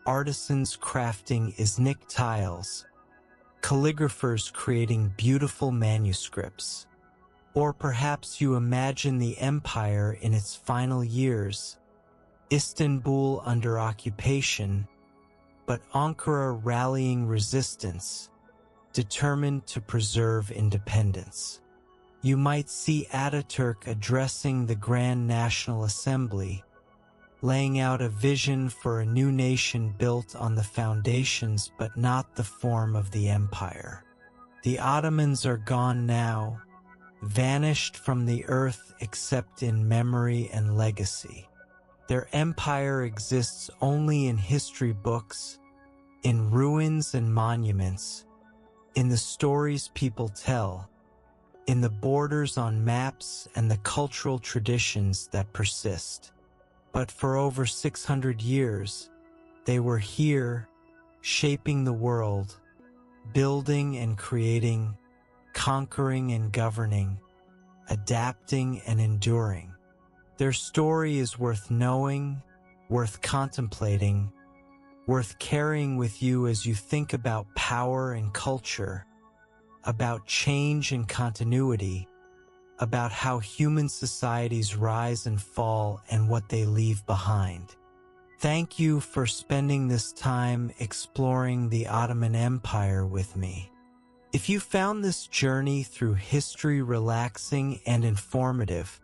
artisans crafting Iznik tiles, calligraphers creating beautiful manuscripts. Or perhaps you imagine the empire in its final years, Istanbul under occupation, but Ankara rallying resistance, determined to preserve independence. You might see Ataturk addressing the Grand National Assembly, laying out a vision for a new nation built on the foundations but not the form of the empire. The Ottomans are gone now, vanished from the earth except in memory and legacy. Their empire exists only in history books, in ruins and monuments, in the stories people tell, in the borders on maps and the cultural traditions that persist. But for over 600 years, they were here, shaping the world, building and creating, conquering and governing, adapting and enduring. Their story is worth knowing, worth contemplating, worth carrying with you as you think about power and culture, about change and continuity, about how human societies rise and fall and what they leave behind. Thank you for spending this time exploring the Ottoman Empire with me. If you found this journey through history relaxing and informative,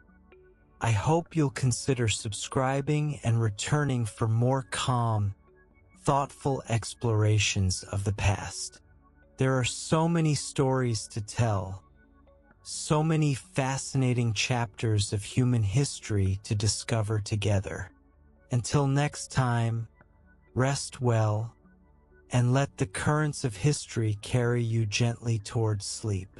I hope you'll consider subscribing and returning for more calm, thoughtful explorations of the past. There are so many stories to tell, so many fascinating chapters of human history to discover together. Until next time, rest well, and let the currents of history carry you gently towards sleep.